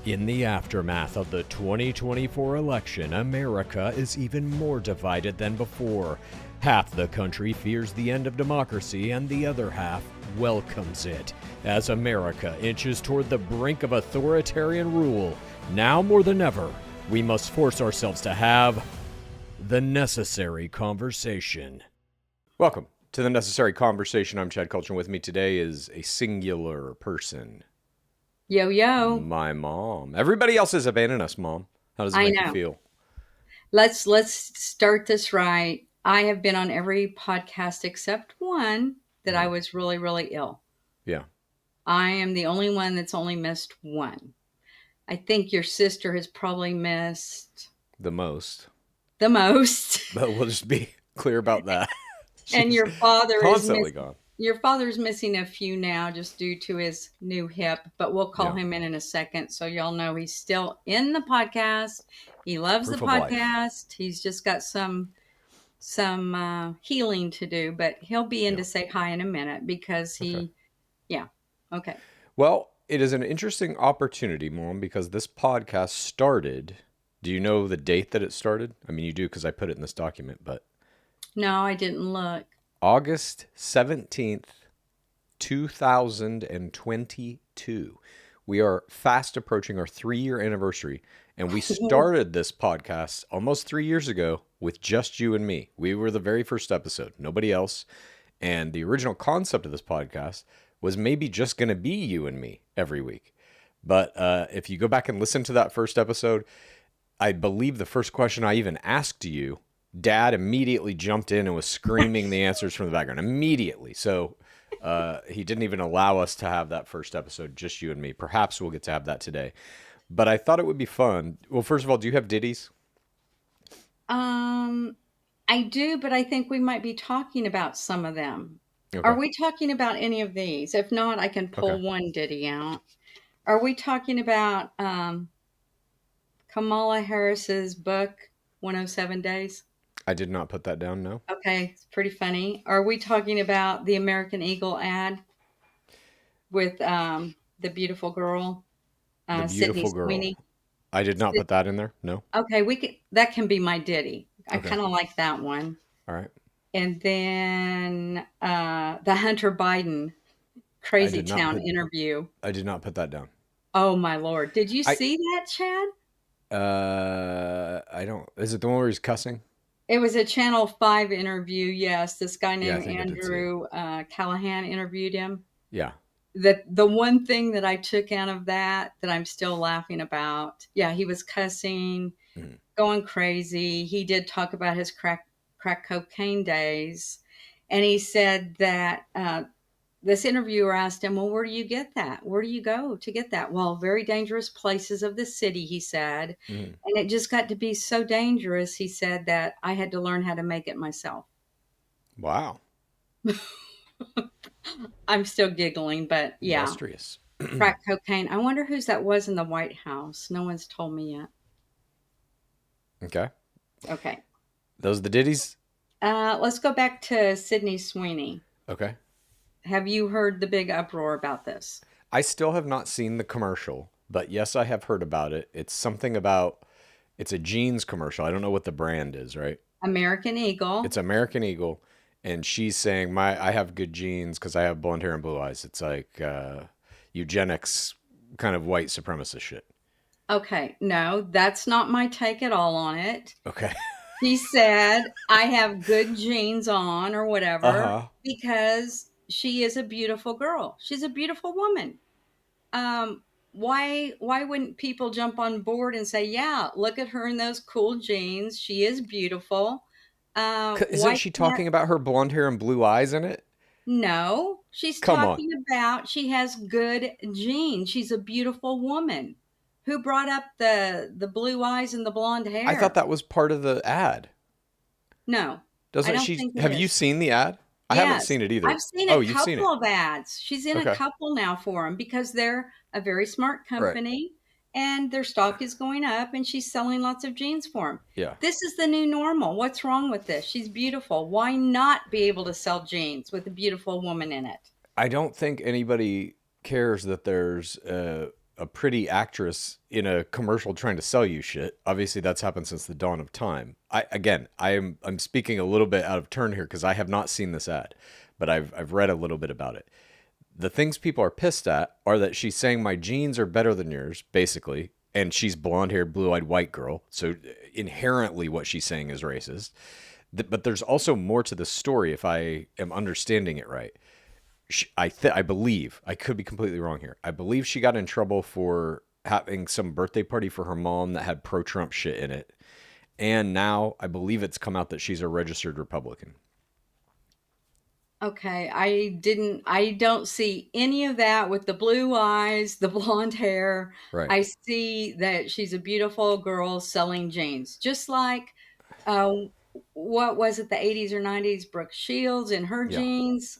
In the aftermath of the 2024 election, America is even more divided than before. Half the country fears the end of democracy, and the other half welcomes it. As America inches toward the brink of authoritarian rule, now more than ever, we must force ourselves to have the necessary conversation. Welcome to the Necessary Conversation. I'm Chad Culture, and with me today is a singular person. Yo, yo. My mom. Everybody else has abandoned us, Mom. How does it make you feel? Let's start this right. I have been on every podcast except one that I was really, really ill. Yeah. I am the only one that's only missed one. I think your sister has probably missed The most. the most. But we'll just be clear about that. And your father constantly gone. Your father's missing a few now just due to his new hip, but we'll call him in a second so y'all know he's still in the podcast. He loves the podcast. He's just got some healing to do, but he'll be in to say hi in a minute because he, okay. Well, it is an interesting opportunity, Mom, because this podcast started. Do you know the date that it started? I mean, you do because I put it in this document, but. No, I didn't look. August 17th, 2022. We are fast approaching our 3-year anniversary, and we started this podcast almost 3 years ago with just you and me. We were the very first episode, nobody else. And the original concept of this podcast was maybe just going to be you and me every week. But if you go back and listen to that first episode, I believe the first question I even asked you, Dad immediately jumped in and was screaming the answers from the background immediately. So he didn't even allow us to have that first episode, just you and me. Perhaps we'll get to have that today. But I thought it would be fun. Well, first of all, do you have ditties? I do, but I think we might be talking about some of them. Okay. Are we talking about any of these? If not, I can pull one ditty out. Are we talking about Kamala Harris's book, 107 Days? I did not put that down, no. Okay, it's pretty funny. Are we talking about the American Eagle ad with the beautiful girl, The Beautiful Girl. Sweeney? I did not put that in there, no. Okay, that can be my ditty. I kind of like that one. All right. And then the Hunter Biden Crazy Town interview. I did not put that down. Oh my Lord! Did you see that, Chad? I don't. Is it the one where he's cussing? It was a Channel 5 interview. Yes, this guy named Andrew Callahan interviewed him. Yeah. The one thing that I took out of that I'm still laughing about. Yeah, he was cussing, going crazy. He did talk about his crack cocaine days, and he said that this interviewer asked him, well, where do you get that? Where do you go to get that? Well, very dangerous places of the city, he said. And it just got to be so dangerous, he said, that I had to learn how to make it myself. Wow. I'm still giggling, but yeah. Illustrious. Crack cocaine. I wonder whose that was in the White House. No one's told me yet. Okay. Those are the ditties? Let's go back to Sydney Sweeney. Okay. Have you heard the big uproar about this? I still have not seen the commercial, but yes, I have heard about it. It's something about, it's a jeans commercial. I don't know what the brand is, right? American Eagle. It's American Eagle. And she's saying, I have good genes because I have blonde hair and blue eyes. It's like eugenics, kind of white supremacist shit. Okay. No, that's not my take at all on it. Okay. She said, I have good genes on or whatever because she is a beautiful girl. She's a beautiful woman. Why wouldn't people jump on board and say, yeah, look at her in those cool jeans. She is beautiful. Isn't she talking about her blonde hair and blue eyes in it? No, she's talking about she has good genes. She's a beautiful woman. Who brought up the blue eyes and the blonde hair? I thought that was part of the ad. No. Doesn't she? Have you seen the ad? I haven't seen it either. I've seen a couple of ads. She's in a couple now for them because they're a very smart company and their stock is going up and she's selling lots of jeans for them. Yeah. This is the new normal. What's wrong with this? She's beautiful. Why not be able to sell jeans with a beautiful woman in it? I don't think anybody cares that there's a pretty actress in a commercial trying to sell you shit. Obviously, that's happened since the dawn of time. I'm speaking a little bit out of turn here because I have not seen this ad, but I've read a little bit about it. The things people are pissed at are that she's saying my genes are better than yours, basically, and she's blonde-haired, blue-eyed white girl. So inherently, what she's saying is racist. But there's also more to the story, if I am understanding it right. I believe, I could be completely wrong here. I believe she got in trouble for having some birthday party for her mom that had pro-Trump shit in it. And now I believe it's come out that she's a registered Republican. Okay, I don't see any of that with the blue eyes, the blonde hair. Right. I see that she's a beautiful girl selling jeans. Just like, uh, what was it, the 80s or 90s? Brooke Shields in her Yeah. jeans.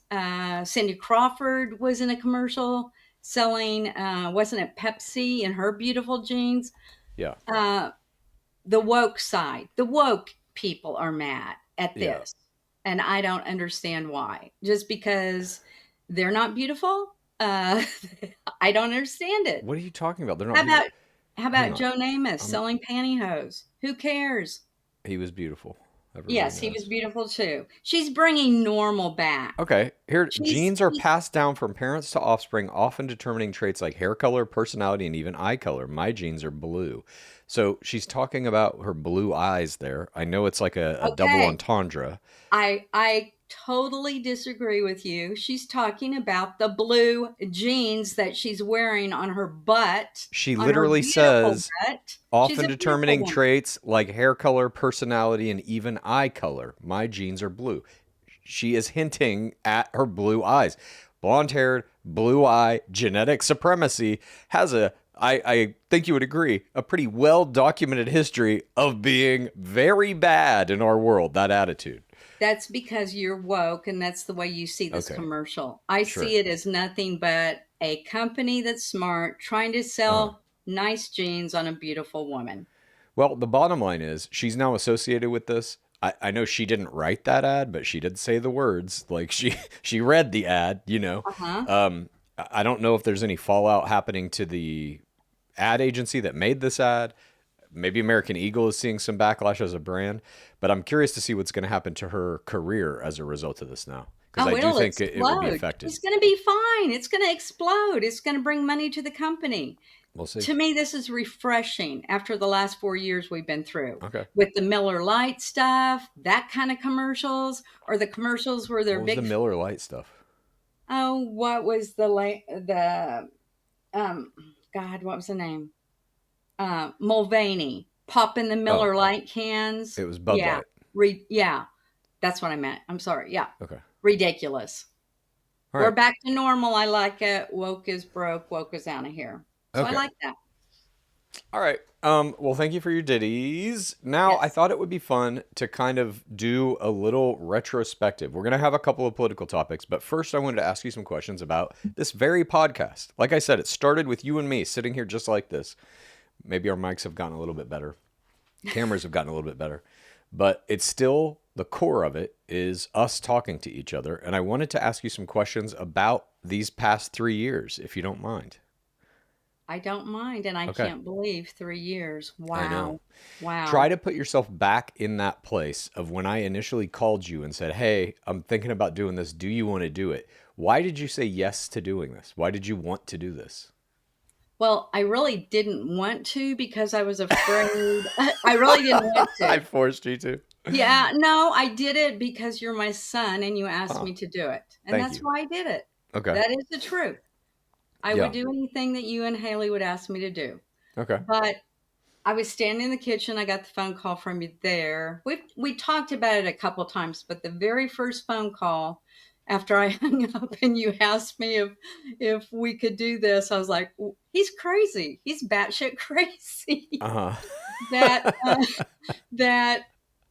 Cindy Crawford was in a commercial selling, wasn't it Pepsi in her beautiful jeans? Yeah. Uh, the woke side, the woke people are mad at Yeah. this. And I don't understand why. Just because they're not beautiful? Uh, I don't understand it. What are you talking about? They're not How beautiful. about how Hang about on. Joe Namath Um, selling pantyhose? Who cares? he was beautiful. Everybody Yes, he was knows. beautiful too. She's bringing normal back. Okay, here, She's genes are passed down from parents to offspring, often determining traits like hair color, personality, and even eye color. My genes are blue. So she's talking about her blue eyes there. I know it's like a double okay. entendre. I totally disagree with you. She's talking about the blue jeans that she's wearing on her butt, She on her literally beautiful says, butt. She's often a beautiful determining woman. traits like hair color, personality, and even eye color. My genes are blue. She is hinting at her blue eyes. Blonde haired, blue eye, genetic supremacy has I think you would agree, a pretty well documented history of being very bad in our world, that attitude. That's because you're woke and that's the way you see this Okay, commercial. I sure. see it as nothing but a company that's smart trying to Uh-huh. sell nice jeans on a beautiful woman. Well, the bottom line is she's now associated with this. I know she didn't write that ad, but she did say the words. Like she read the ad, you know. Uh-huh. I don't know if there's any fallout happening to the ad agency that made this ad. Maybe American Eagle is seeing some backlash as a brand, but I'm curious to see what's going to happen to her career as a result of this now, because Oh, I do it'll think it will be explode. affected. It's going to be fine. It's going to explode. It's going to bring money to the company. We'll see. To me, this is refreshing after the last 4 years we've been through Okay. with the Miller Lite stuff, that kind of commercials, or the commercials where they're What was the big. Miller Lite stuff? Oh, what was the um, God, what was the name? Mulvaney popping the Oh, Miller Lite cans. it was Bud Yeah, Light. yeah, that's what I meant. I'm sorry. Yeah, Okay. ridiculous. All We're right. back to normal. I like it. Woke is broke. Woke is out of here. So I Okay. like that. All right. Well, thank you for your ditties. Now, I Yes. thought it would be fun to kind of do a little retrospective. We're going to have a couple of political topics, but first, I wanted to ask you some questions about this very podcast. Like I said, it started with you and me sitting here just like this. Maybe our mics have gotten a little bit better, cameras have gotten a little bit better, but it's still the core of it is us talking to each other. And I wanted to ask you some questions about these past 3 years, if you don't mind. I don't mind, and I Okay. can't believe 3 years. I know. Wow. Try Wow. to put yourself back in that place of when I initially called you and said, "Hey, I'm thinking about doing this. Do you want to do it?" Why did you say yes to doing this? Why did you want to do this? Well, I really didn't want to because I was afraid. I really didn't want I to. forced you to. Yeah, no, I did it because you're my son and you asked Oh, me to do it. And thank that's you. why I did it. Okay. That is the truth. I would Yeah. do anything that you and Haley would ask me to do. Okay. But I was standing in the kitchen. I got the phone call from you there. We talked about it a couple times, but the very first phone call after I hung up and you asked me if we could do this, I was like, he's crazy. He's batshit crazy. Uh that huh. that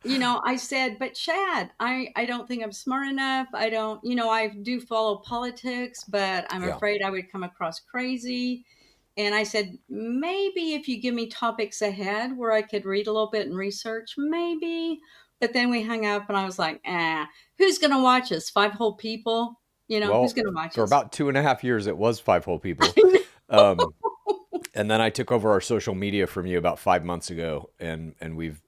I said, but Chad, I don't think I'm smart enough. I don't, I do follow politics, but I'm Yeah. afraid I would come across crazy. And I said, maybe if you give me topics ahead where I could read a little bit and research, maybe. But then we hung up and I was like, who's going to watch us? Five whole people? Who's Well, going to watch for us? about 2.5 years, it was five whole people. I Um, know. And then I took over our social media from you about 5 months ago, and we've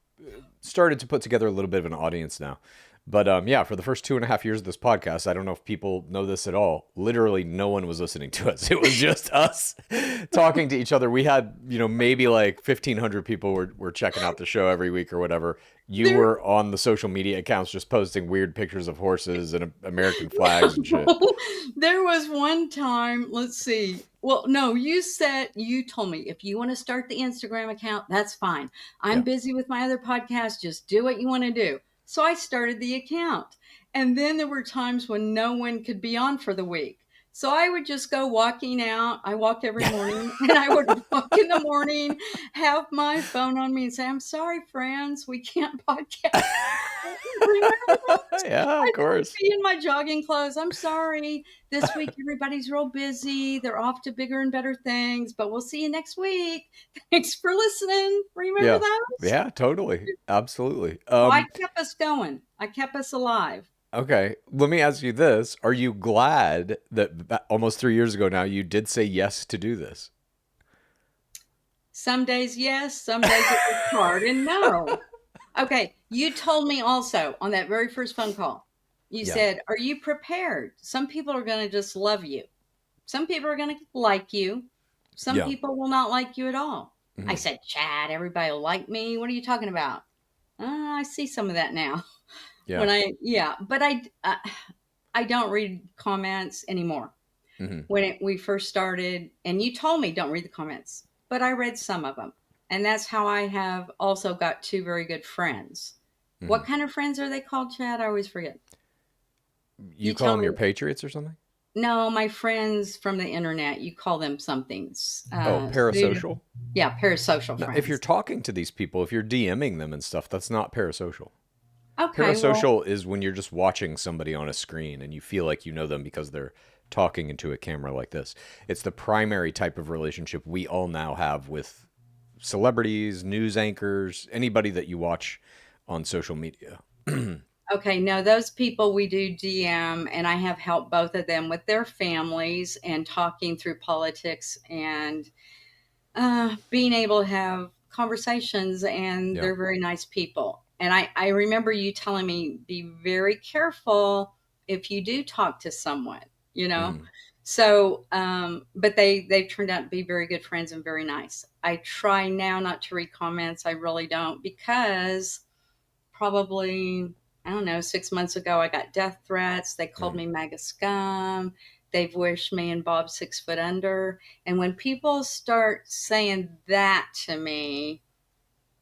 started to put together a little bit of an audience now. But yeah, for the first 2.5 years of this podcast, I don't know if people know this at all. Literally, no one was listening to us. It was just us talking to each other. We had, maybe like 1,500 people were checking out the show every week or whatever. You There, were on the social media accounts just posting weird pictures of horses and American flags and shit. there was one time, let's see. Well, no, you told me if you want to start the Instagram account, that's fine. I'm Yeah. busy with my other podcast. Just do what you want to do. So I started the account. And then there were times when no one could be on for the week. So I would just go walking out. I walk every morning and I would walk in the morning, have my phone on me and say, I'm sorry, friends, we can't podcast. Remember that? Yeah, of I would course. be in my jogging clothes. I'm sorry. This week everybody's real busy. They're off to bigger and better things, but we'll see you next week. Thanks for listening. Remember Yeah. those? Yeah, totally. Absolutely. Well, I kept us going. I kept us alive. Okay, let me ask you this. Are you glad that almost 3 years ago now you did say yes to do this? Some days yes, some days it was hard and no. Okay, you told me also on that very first phone call, you Yeah. said, are you prepared? Some people are going to just love you. Some people are going to like you. Some Yeah. people will not like you at all. I Mhm. said, Chad, everybody will like me. What are you talking about? I see some of that now. Yeah. But I don't read comments anymore. Mhm. When we first started, and you told me don't read the comments, but I read some of them. And that's how I have also got two very good friends. What Mhm. kind of friends are they called, Chad? I always forget. You You call tell them your me. patriots or something? No, my friends from the internet, you call them somethings. Oh, parasocial? Yeah, parasocial Now, if you're friends. talking to these people, if you're DMing them and stuff, that's not parasocial. Okay, well, Parasocial is when you're just watching somebody on a screen and you feel like you know them because they're talking into a camera like this. It's the primary type of relationship we all now have with celebrities, news anchors, anybody that you watch on social media. okay, no, those people we do DM, and I have helped both of them with their families and talking through politics and being able to have conversations, and Yeah. they're very nice people. And I remember you telling me, be very careful if you do talk to someone, you know? Mhm. So, but they've turned out to be very good friends and very nice. I try now not to read comments. I really don't, because probably, I don't know, 6 months ago, I got death threats. They called Mhm. me MAGA scum. They've wished me and Bob 6 foot under. And when people start saying that to me,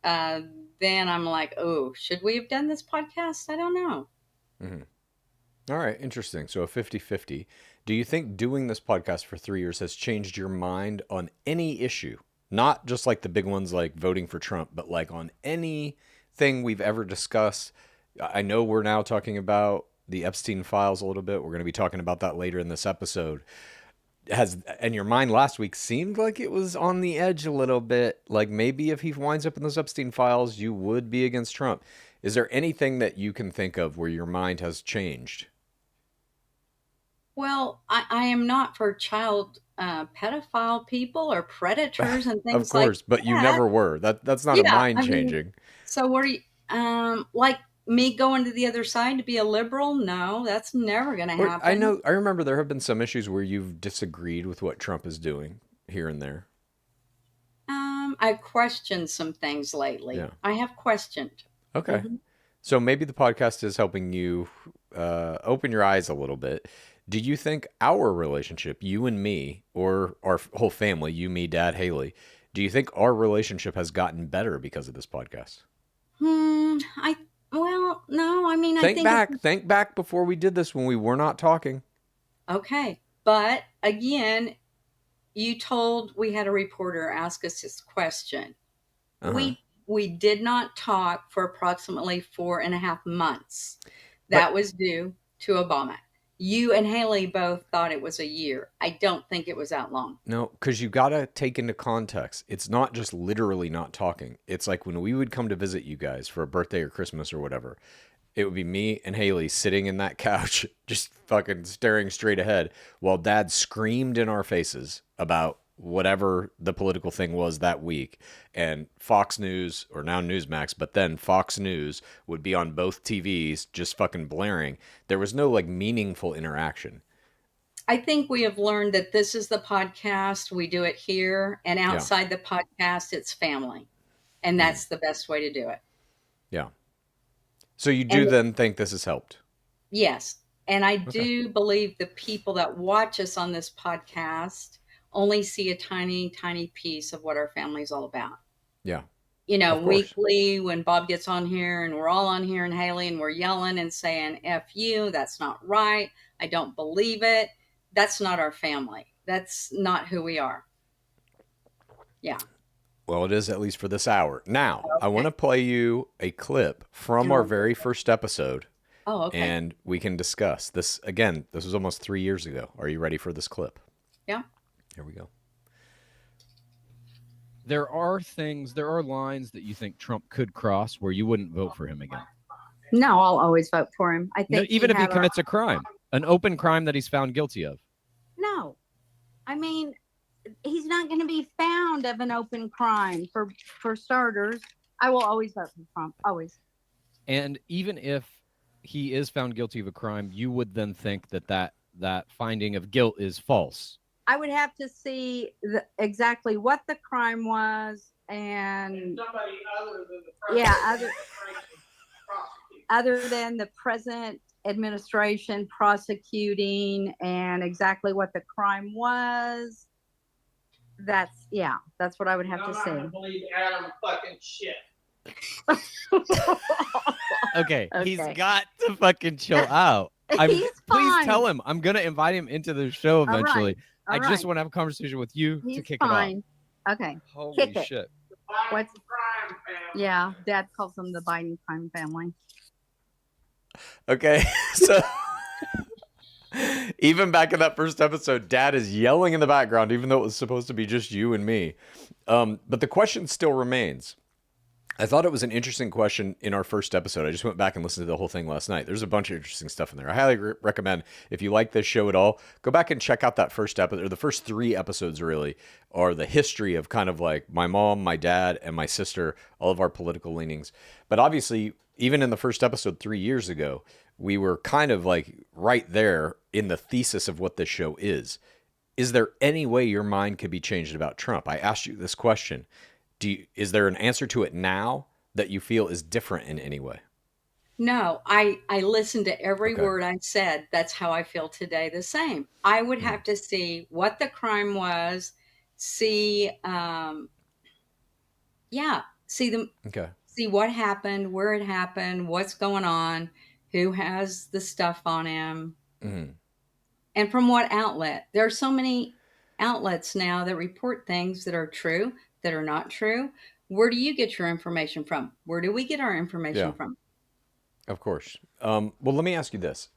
uh, then I'm like, oh, should we have done this podcast? I don't know. Mhm. All right, interesting. So a 50-50. Do you think doing this podcast for 3 years has changed your mind on any issue? Not just like the big ones like voting for Trump, but like on anything we've ever discussed. I know we're now talking about the Epstein files a little bit. We're going to be talking about that later in this episode. And your mind last week seemed like it was on the edge a little bit. Like maybe if he winds up in those Epstein files, you would be against Trump. Is there anything that you can think of where your mind has changed? Well, I am not for child pedophile people or predators and Of things like course, but you that. never were. That's not a Yeah, mind I mean, changing. so what are you, like me going to the other side to be a liberal? No, that's never going to Or I happen. know I remember there have been some issues where you've disagreed with what Trump is doing here and there. I've questioned some things lately. Yeah. I have questioned. Okay. Mhm. So maybe the podcast is helping you open your eyes a little bit. Do you think our relationship, you and me, or our whole family, you, me, Dad, Haley, do you think our relationship has gotten better because of this podcast? I well, no, I mean, I think it's Think back before we did this when we were not talking. okay. But again, we had a reporter ask us this question. Uh huh. We did not talk for approximately 4.5 months. But That was due to Obama. You and Haley both thought it was a year. I don't think it was that long. no, because you got to take into context. It's not just literally not talking. It's like when we would come to visit you guys for a birthday or Christmas or whatever, it would be me and Haley sitting in that couch, just fucking staring straight ahead while Dad screamed in our faces about whatever the political thing was that week, and Fox News, or now Newsmax, but then Fox News would be on both TVs just fucking blaring. There was no like meaningful interaction. I think we have learned that this is the podcast. We do it here, and Yeah. outside the podcast, it's family. And that's the best way to do it. Yeah. So you do And then think this has helped? yes, and I Okay. do believe the people that watch us on this podcast only see a tiny, tiny piece of what our family is all about. Yeah. You know, Of course. weekly when Bob gets on here and we're all on here and Haley and we're yelling and saying, F you, that's not right. I don't believe it. That's not our family. That's not who we are. Yeah. Well, it is, at least for this hour. Now, I want Okay. to play you a clip from our Oh, very first episode, oh, okay. and we can discuss this. Again, this was almost 3 years ago. Are you ready for this clip? Yeah. Here we go. There are lines that you think Trump could cross where you wouldn't vote for him again. No, I'll always vote for him. I think Even if he commits a crime, an open crime that he's found guilty of. No, I mean, he's not going to be found of an open crime. For starters, I will always vote for Trump. Always. And even if he is found guilty of a crime, you would then think that finding of guilt is false. I would have to see exactly what the crime was, and somebody other than the president. other than the present administration prosecuting and exactly what the crime was. That's what I would have to I'm not see. gonna believe Adam fucking shit. Okay, Okay. he's got to fucking chill out. He's Please fine. tell him. I'm going to invite him into the show All right. eventually. All I just right. want to have a conversation with you He's to kick fine. Okay. it off. Holy Kick it. shit. What's- Crime family. Yeah, Dad calls them the Biden crime family. Okay, so even back in that first episode, Dad is yelling in the background, even though it was supposed to be just you and me. But the question still remains. I thought it was an interesting question in our first episode. I just went back and listened to the whole thing last night. There's a bunch of interesting stuff in there. I highly recommend, if you like this show at all, go back and check out that first episode, or the first 3 episodes really, are the history of kind of like my mom, my dad, and my sister, all of our political leanings. But obviously, even in the first episode 3 years ago, we were kind of like right there in the thesis of what this show is. Is there any way your mind could be changed about Trump? I asked you this question. Is there an answer to it now that you feel is different in any way? No, I listened to every Okay. word I said. That's how I feel today. The same. I would have to see what the crime was, see, Okay. see what happened, where it happened, what's going on, who has the stuff on him, and from what outlet. There are so many outlets now that report things that are true, that are not true. Where do you get your information from? Where do we get our information Yeah. from? Of course. Well, let me ask you this.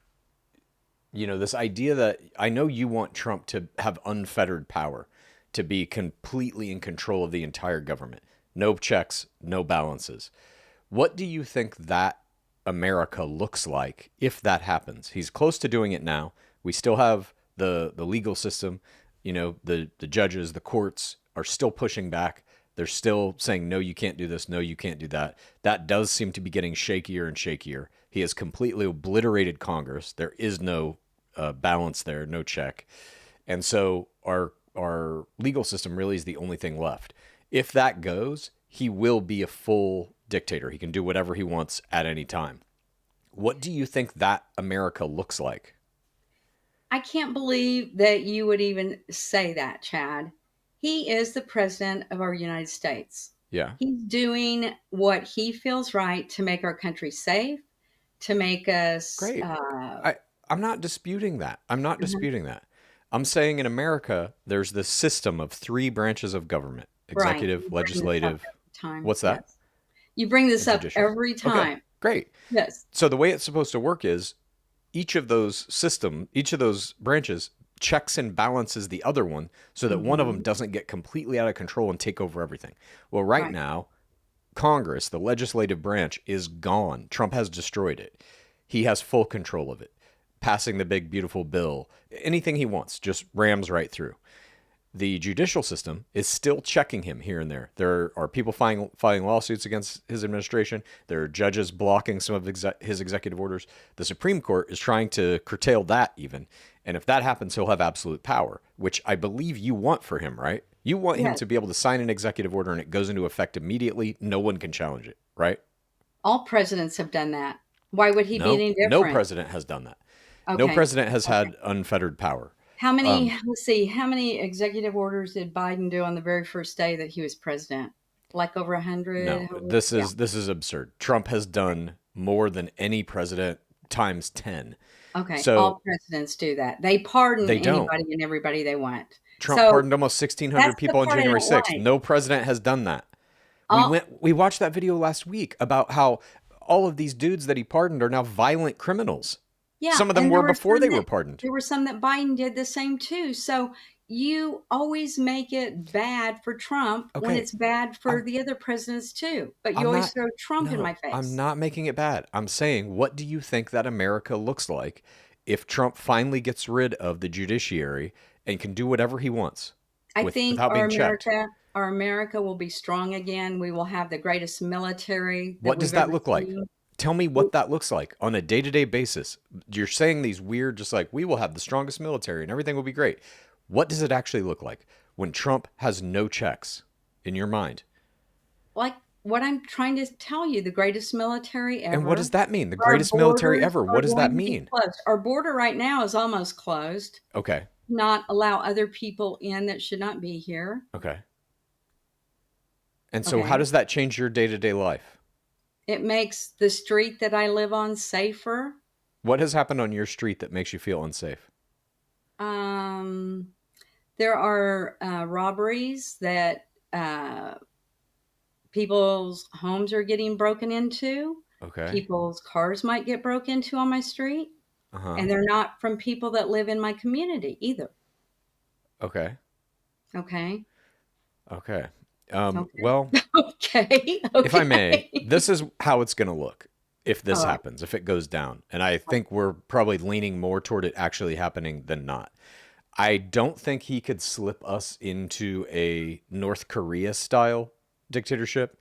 You know, this idea that I know you want Trump to have unfettered power, to be completely in control of the entire government. No checks, no balances. What do you think that America looks like if that happens? He's close to doing it now. We still have the legal system. You know, the judges, the courts are still pushing back. They're still saying, no, you can't do this. No, you can't do that. That does seem to be getting shakier and shakier. He has completely obliterated Congress. There is no balance there, no check. And so our legal system really is the only thing left. If that goes, he will be a full dictator. He can do whatever he wants at any time. What do you think that America looks like? I can't believe that you would even say that, Chad. He is the president of our United States. Yeah. He's doing what he feels right to make our country safe, to make us Great. I'm not disputing that. I'm not disputing that. I'm saying in America, there's this system of 3 branches of government: executive, Right. You bring this up legislative. every time. What's that? Yes. You bring this And up judicial. every time. Okay, great. Yes. So the way it's supposed to work is each of those branches checks and balances the other one so that one of them doesn't get completely out of control and take over everything. Well, right now, Congress, the legislative branch, is gone. Trump has destroyed it. He has full control of it, passing the big, beautiful bill. Anything he wants, just rams right through. the judicial system is still checking him here and there. There are people filing lawsuits against his administration. There are judges blocking some of his executive orders. The Supreme Court is trying to curtail that even. And if that happens, he'll have absolute power, which I believe you want for him, right? You want him to be able to sign an executive order and it goes into effect immediately. No one can challenge it, right? All presidents have done that. Why would he be any different? No president has done that. Okay. No president has had unfettered power. How many, let's see, how many executive orders did Biden do on the very first day that he was president? Like over 100? No, this is absurd. Trump has done more than any president times 10. Okay, so all presidents do that. They pardon anybody and everybody they want. Trump pardoned almost 1,600 people on January 6th. No president has done that. We watched that video last week about how all of these dudes that he pardoned are now violent criminals. Yeah, some of them were before they were pardoned. There were some that Biden did the same too. So you always make it bad for Trump when it's bad for the other presidents too. But you always throw Trump in my face. I'm not making it bad. I'm saying, what do you think that America looks like if Trump finally gets rid of the judiciary and can do whatever he wants? I think our America will be strong again. We will have the greatest military. What does that look like? Tell me what that looks like on a day-to-day basis. You're saying these weird, just like, we will have the strongest military and everything will be great. What does it actually look like when Trump has no checks in your mind? Like what I'm trying to tell you, the greatest military ever. And what does that mean? The greatest military ever. What does that mean? Our border right now is almost closed. Okay. Not allow other people in that should not be here. Okay. And so how does that change your day-to-day life? It makes the street that I live on safer. What has happened on your street that makes you feel unsafe? There are robberies that people's homes are getting broken into. Okay. People's cars might get broken into on my street. And they're not from people that live in my community either. Okay. Okay. Okay. Well, okay. If I may, this is how it's going to look if this happens, if it goes down. And I think we're probably leaning more toward it actually happening than not. I don't think he could slip us into a North Korea style dictatorship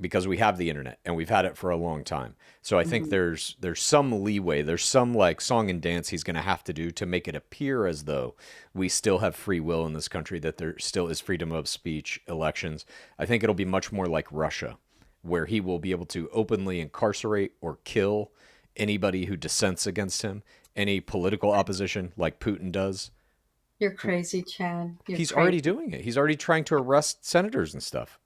because we have the internet and we've had it for a long time. So I think there's some leeway. There's some like song and dance he's going to have to do to make it appear as though we still have free will in this country, that there still is freedom of speech, elections. I think it'll be much more like Russia, where he will be able to openly incarcerate or kill anybody who dissents against him, any political opposition like Putin does. You're crazy, Chad. He's already doing it. He's already trying to arrest senators and stuff.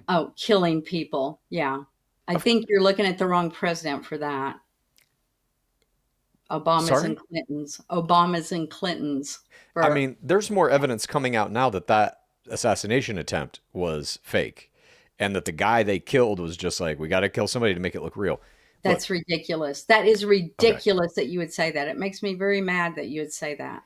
Oh, killing people. Yeah. I think you're looking at the wrong president for that. Obama's and Clinton's. I mean, there's more evidence coming out now that assassination attempt was fake and that the guy they killed was just like, we got to kill somebody to make it look real. That's ridiculous. That is ridiculous that you would say that. It makes me very mad that you would say that.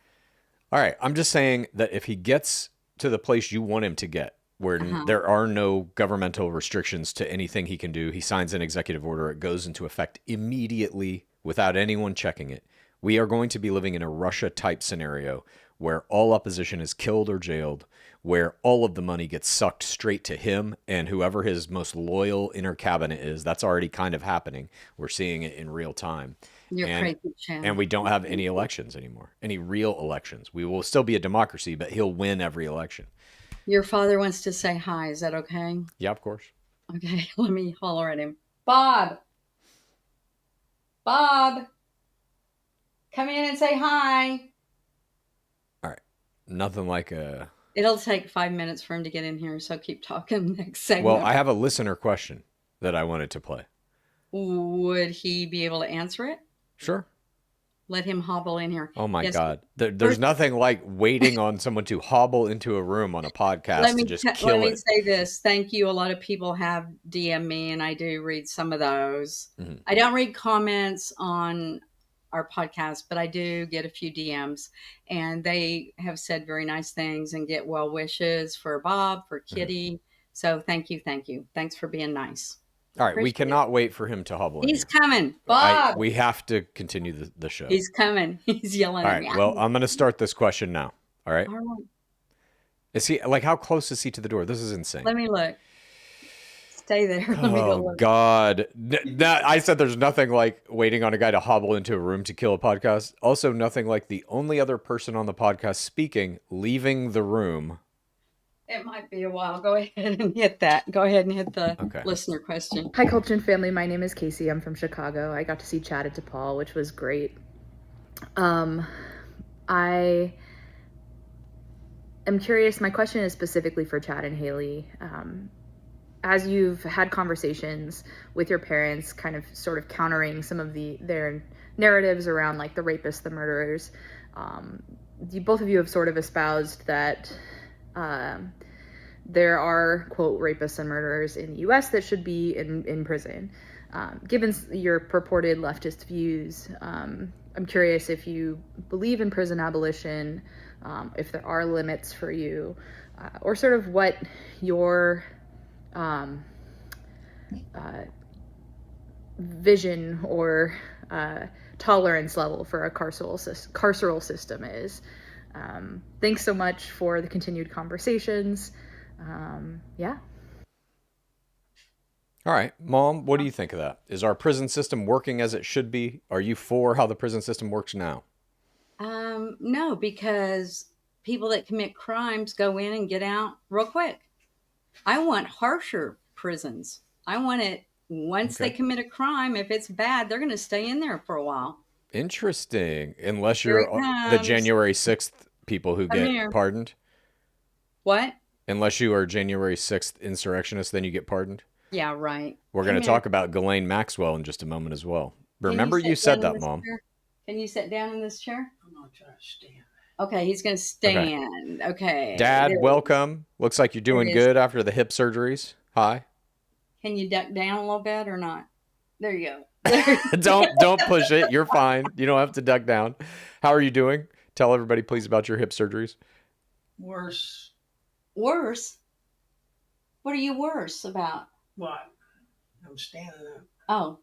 All right. I'm just saying that if he gets to the place you want him to get, where there are no governmental restrictions to anything he can do, he signs an executive order, it goes into effect immediately without anyone checking it. We are going to be living in a Russia-type scenario where all opposition is killed or jailed, where all of the money gets sucked straight to him and whoever his most loyal inner cabinet is. That's already kind of happening. We're seeing it in real time. You're crazy, Chad. And we don't have any elections anymore, any real elections. We will still be a democracy, but he'll win every election. Your father wants to say hi. Is that okay? Yeah, of course. Okay, let me holler at him. Bob! Bob! Come in and say hi. All right. Nothing like a... It'll take 5 minutes for him to get in here, so keep talking next segment. Well, I have a listener question that I wanted to play. Would he be able to answer it? Sure. Let him hobble in here. Oh my God. There's nothing like waiting on someone to hobble into a room on a podcast to just kill it. Let me say this. Thank you. A lot of people have DM me and I do read some of those. Mm-hmm. I don't read comments on our podcast, but I do get a few DMs and they have said very nice things and get well wishes for Bob, for Kitty. Mm-hmm. So thank you. Thank you. Thanks for being nice. All right, we cannot wait for him to hobble in. He's coming, Bob. We have to continue the show. He's coming. He's yelling at me. All right, well, I'm going to start this question now. All right? All right. Is he like, how close is he to the door? This is insane. Let me look. Stay there. Let me go Oh look. God! I said there's nothing like waiting on a guy to hobble into a room to kill a podcast. Also, nothing like the only other person on the podcast speaking leaving the room. It might be a while. Go ahead and hit that. Go ahead and hit the Okay. listener question. Hi, Culture and family. My name is Casey. I'm from Chicago. I got to see Chad at DePaul, which was great. I am curious. My question is specifically for Chad and Haley. As you've had conversations with your parents, kind of sort of countering some of their narratives around like the rapists, the murderers, both of you have sort of espoused that there are, quote, rapists and murderers in the U.S. that should be in prison. Given your purported leftist views, I'm curious if you believe in prison abolition, if there are limits for you, or sort of what your vision or tolerance level for a carceral system is. Thanks so much for the continued conversations. Yeah. All right, Mom, what do you think of that? Is our prison system working as it should be? Are you for how the prison system works now? No, because people that commit crimes go in and get out real quick. I want harsher prisons. I want it once they commit a crime. If it's bad, they're going to stay in there for a while. Interesting. Unless you're the January 6th people who get pardoned. What? Unless you are January 6th insurrectionists, then you get pardoned. Yeah, right. We're going to talk about Ghislaine Maxwell in just a moment as well. Remember you said that, Mom. Chair? Can you sit down in this chair? I'm not trying to stand. Okay, he's going to stand. Okay. Dad, welcome. Looks like you're doing good after the hip surgeries. Hi. Can you duck down a little bit or not? There you go. Don't push it. You're fine. You don't have to duck down. How are you doing? Tell everybody, please, about your hip surgeries. Worse. Worse? What are you worse about? What? I'm standing up. Oh.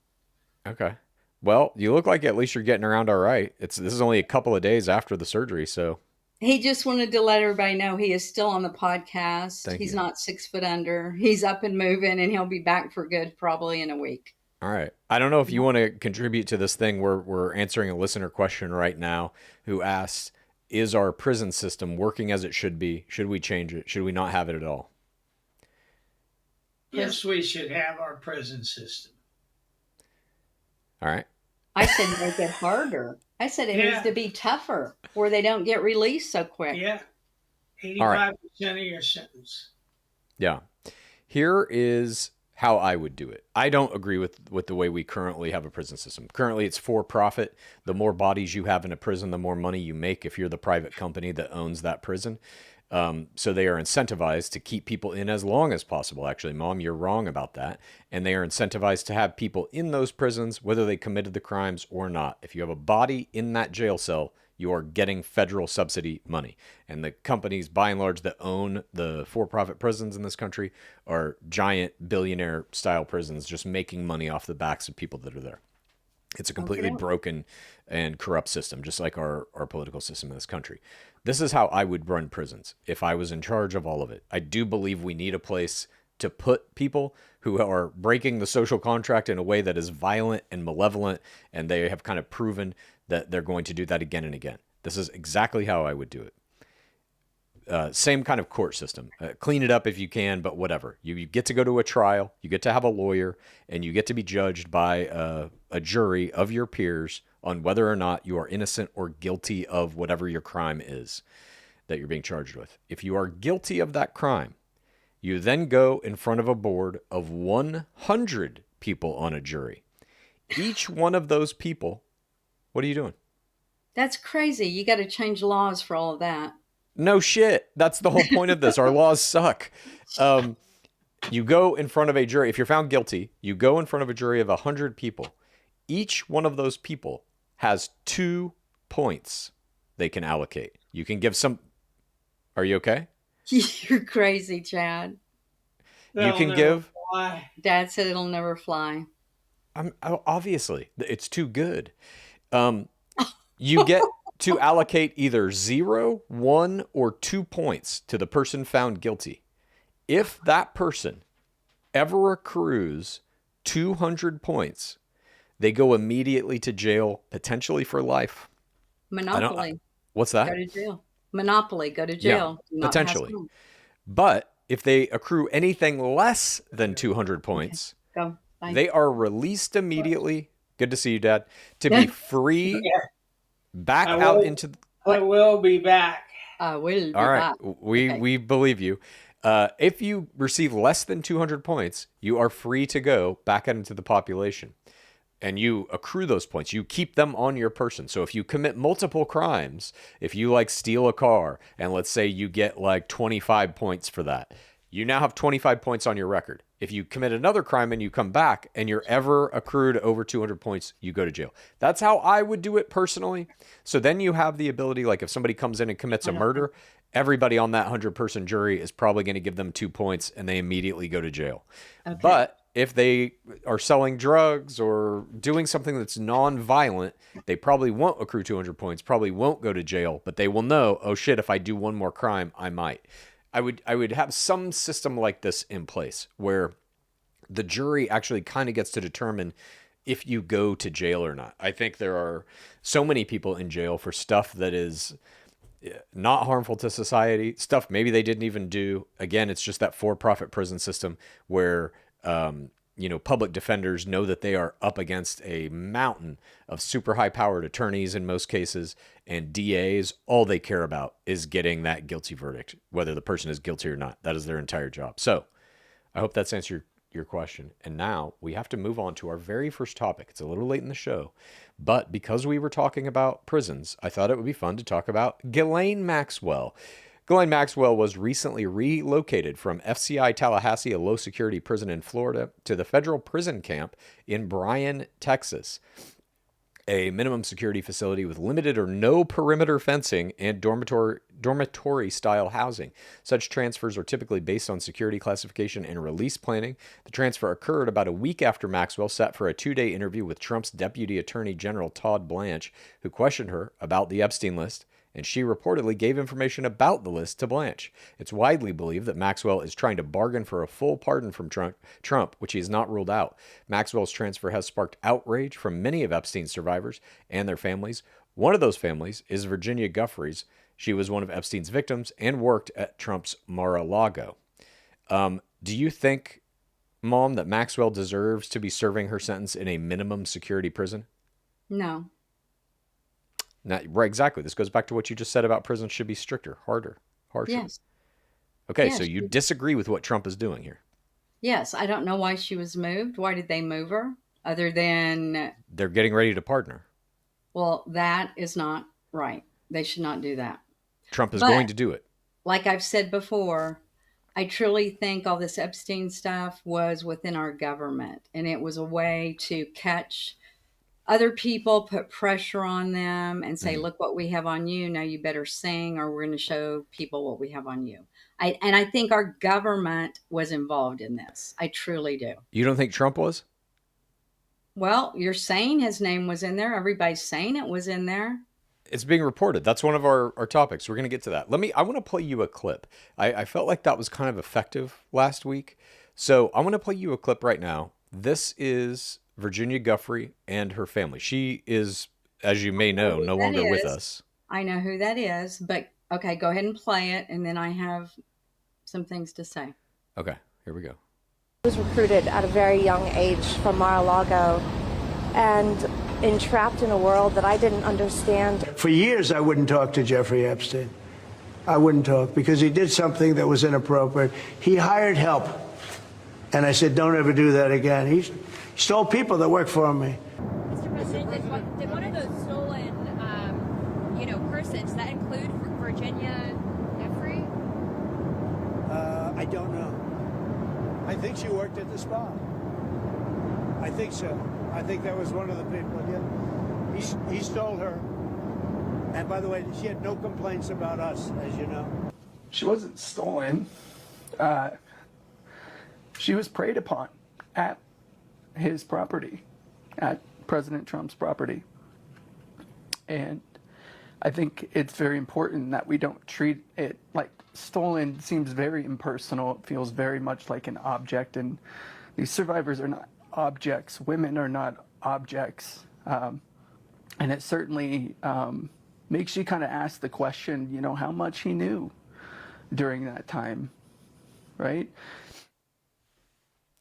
Okay. Well, you look like at least you're getting around all right. This is only a couple of days after the surgery, so. He just wanted to let everybody know he is still on the podcast. He's not 6 foot under. He's up and moving, and he'll be back for good probably in a week. All right. I don't know if you want to contribute to this thing. We're answering a listener question right now who asks, is our prison system working as it should be? Should we change it? Should we not have it at all? Yes, we should have our prison system. All right. I said make it harder. I said it needs to be tougher where they don't get released so quick. Yeah. 85% of your sentence. Yeah. Here is how I would do it. I don't agree with the way we currently have a prison system. Currently, it's for profit. The more bodies you have in a prison, the more money you make if you're the private company that owns that prison. So they are incentivized to keep people in as long as possible. Actually, Mom, you're wrong about that. And they are incentivized to have people in those prisons, whether they committed the crimes or not. If you have a body in that jail cell, you are getting federal subsidy money. And the companies, by and large, that own the for-profit prisons in this country are giant billionaire-style prisons just making money off the backs of people that are there. It's a completely broken and corrupt system, just like our political system in this country. This is how I would run prisons if I was in charge of all of it. I do believe we need a place to put people who are breaking the social contract in a way that is violent and malevolent, and they have kind of proven that they're going to do that again and again. This is exactly how I would do it. Same kind of court system. Clean it up if you can, but whatever. You get to go to a trial, you get to have a lawyer, and you get to be judged by a jury of your peers on whether or not you are innocent or guilty of whatever your crime is that you're being charged with. If you are guilty of that crime, you then go in front of a board of 100 people on a jury. Each one of those people, what are you doing? That's crazy. You got to change laws for all of that. No shit. That's the whole point of this. Our laws suck. You go in front of a jury. If you're found guilty, you go in front of a jury of 100 people. Each one of those people has 2 points they can allocate. You can give some. Are you okay? You're crazy, Chad. You can give. Fly. Dad said it'll never fly. Obviously, it's too good. You get to allocate either 0, 1, or 2 points to the person found guilty. If that person ever accrues 200 points, they go immediately to jail, potentially for life. Monopoly. What's that? Go to jail. Monopoly. Go to jail. Yeah, potentially. But if they accrue anything less than 200 points, go. Bye. They are released immediately. Good to see you, Dad. To be free, back out into. I will be back. I will be All right, back. we believe you. If you receive less than 200 points, you are free to go back out into the population. And you accrue those points. You keep them on your person. So if you commit multiple crimes, if you like steal a car, and let's say you get like 25 points for that, you now have 25 points on your record. If you commit another crime and you come back and you're ever accrued over 200 points, you go to jail. That's how I would do it personally. So then you have the ability, like if somebody comes in and commits a murder, everybody on that 100-person jury is probably going to give them 2 points and they immediately go to jail. Okay. But if they are selling drugs or doing something that's non-violent, they probably won't accrue 200 points, probably won't go to jail, but they will know, oh shit, if I do one more crime, I might. I would have some system like this in place where the jury actually kind of gets to determine if you go to jail or not. I think there are so many people in jail for stuff that is not harmful to society, stuff maybe they didn't even do. Again, it's just that for-profit prison system where public defenders know that they are up against a mountain of super high-powered attorneys in most cases, and DAs, all they care about is getting that guilty verdict, whether the person is guilty or not. That is their entire job. So I hope that's answered your question. And now we have to move on to our very first topic. It's a little late in the show, but because we were talking about prisons, I thought it would be fun to talk about Ghislaine Maxwell. Ghislaine Maxwell was recently relocated from FCI Tallahassee, a low-security prison in Florida, to the federal prison camp in Bryan, Texas, a minimum security facility with limited or no perimeter fencing and dormitory-style housing. Such transfers are typically based on security classification and release planning. The transfer occurred about a week after Maxwell sat for a 2-day interview with Trump's Deputy Attorney General Todd Blanche, who questioned her about the Epstein list, and she reportedly gave information about the list to Blanche. It's widely believed that Maxwell is trying to bargain for a full pardon from Trump, which he has not ruled out. Maxwell's transfer has sparked outrage from many of Epstein's survivors and their families. One of those families is Virginia Guffrey's. She was one of Epstein's victims and worked at Trump's Mar-a-Lago. Do you think, Mom, that Maxwell deserves to be serving her sentence in a minimum security prison? No. Not, right, exactly. This goes back to what you just said about prisons should be stricter, harder, harsher. Yes. Okay, yes, so you disagree with what Trump is doing here. Yes, I don't know why she was moved. Why did they move her? Other than... They're getting ready to pardon her. Well, that is not right. They should not do that. Trump is going to do it. Like I've said before, I truly think all this Epstein stuff was within our government, and it was a way to catch other people, put pressure on them and say, look what we have on you. Now you better sing or we're going to show people what we have on you. I think our government was involved in this. I truly do. You don't think Trump was? Well, you're saying his name was in there. Everybody's saying it was in there. It's being reported. That's one of our topics. We're going to get to that. I want to play you a clip. I felt like that was kind of effective last week. So I want to play you a clip right now. This is Virginia Guffrey and her family. She is, as you may know, no longer with us. I know who that is, but okay, go ahead and play it, and then I have some things to say. Okay, here we go. I was recruited at a very young age from Mar-a-Lago and entrapped in a world that I didn't understand. For years, I wouldn't talk to Jeffrey Epstein. I wouldn't talk because he did something that was inappropriate. He hired help, and I said, don't ever do that again. He stole people that work for me. Mr. President, did one of those stolen, persons, that include Virginia Guffrey? I don't know. I think she worked at the spa. I think so. I think that was one of the people, yeah. He stole her. And by the way, she had no complaints about us, as you know. She wasn't stolen. She was preyed upon at his property, at President Trump's property. And I think it's very important that we don't treat it like stolen. Seems very impersonal. It feels very much like an object, and these survivors are not objects. Women are not objects, and it certainly makes you kind of ask the question, you know, how much he knew during that time, right?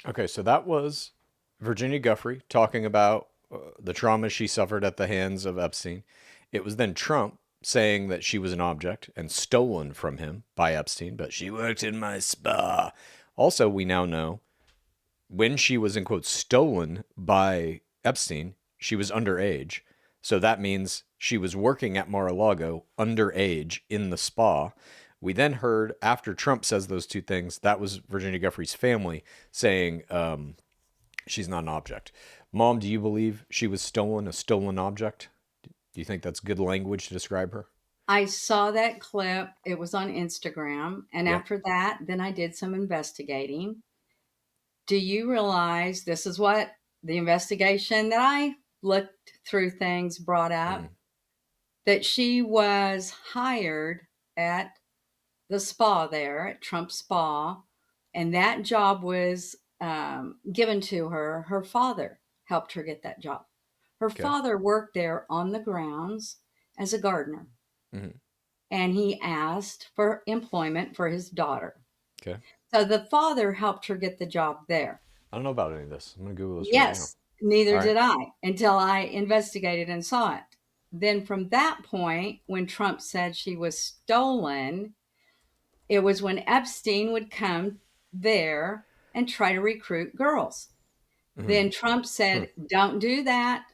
Okay, so that was Virginia Giuffre talking about the trauma she suffered at the hands of Epstein. It was then Trump saying that she was an object and stolen from him by Epstein, but she worked in my spa. Also, we now know when she was, in quotes, stolen by Epstein, she was underage. So that means she was working at Mar-a-Lago underage in the spa. We then heard, after Trump says those two things, that was Virginia Giuffre's family saying she's not an object. Mom, do you believe she was stolen, a stolen object? Do you think that's good language to describe her? I saw that clip. It was on Instagram. And after that, then I did some investigating. Do you realize this is what the investigation that I looked through things brought up? That she was hired at the spa there, at Trump Spa, and that job was given to her. Her father helped her get that job. Her father worked there on the grounds as a gardener. And he asked for employment for his daughter. Okay. So the father helped her get the job there. I don't know about any of this. I'm going to Google this Yes, right now. neither did I until I investigated and saw it. Then from that point, when Trump said she was stolen, it was when Epstein would come there and try to recruit girls. Then Trump said, don't do that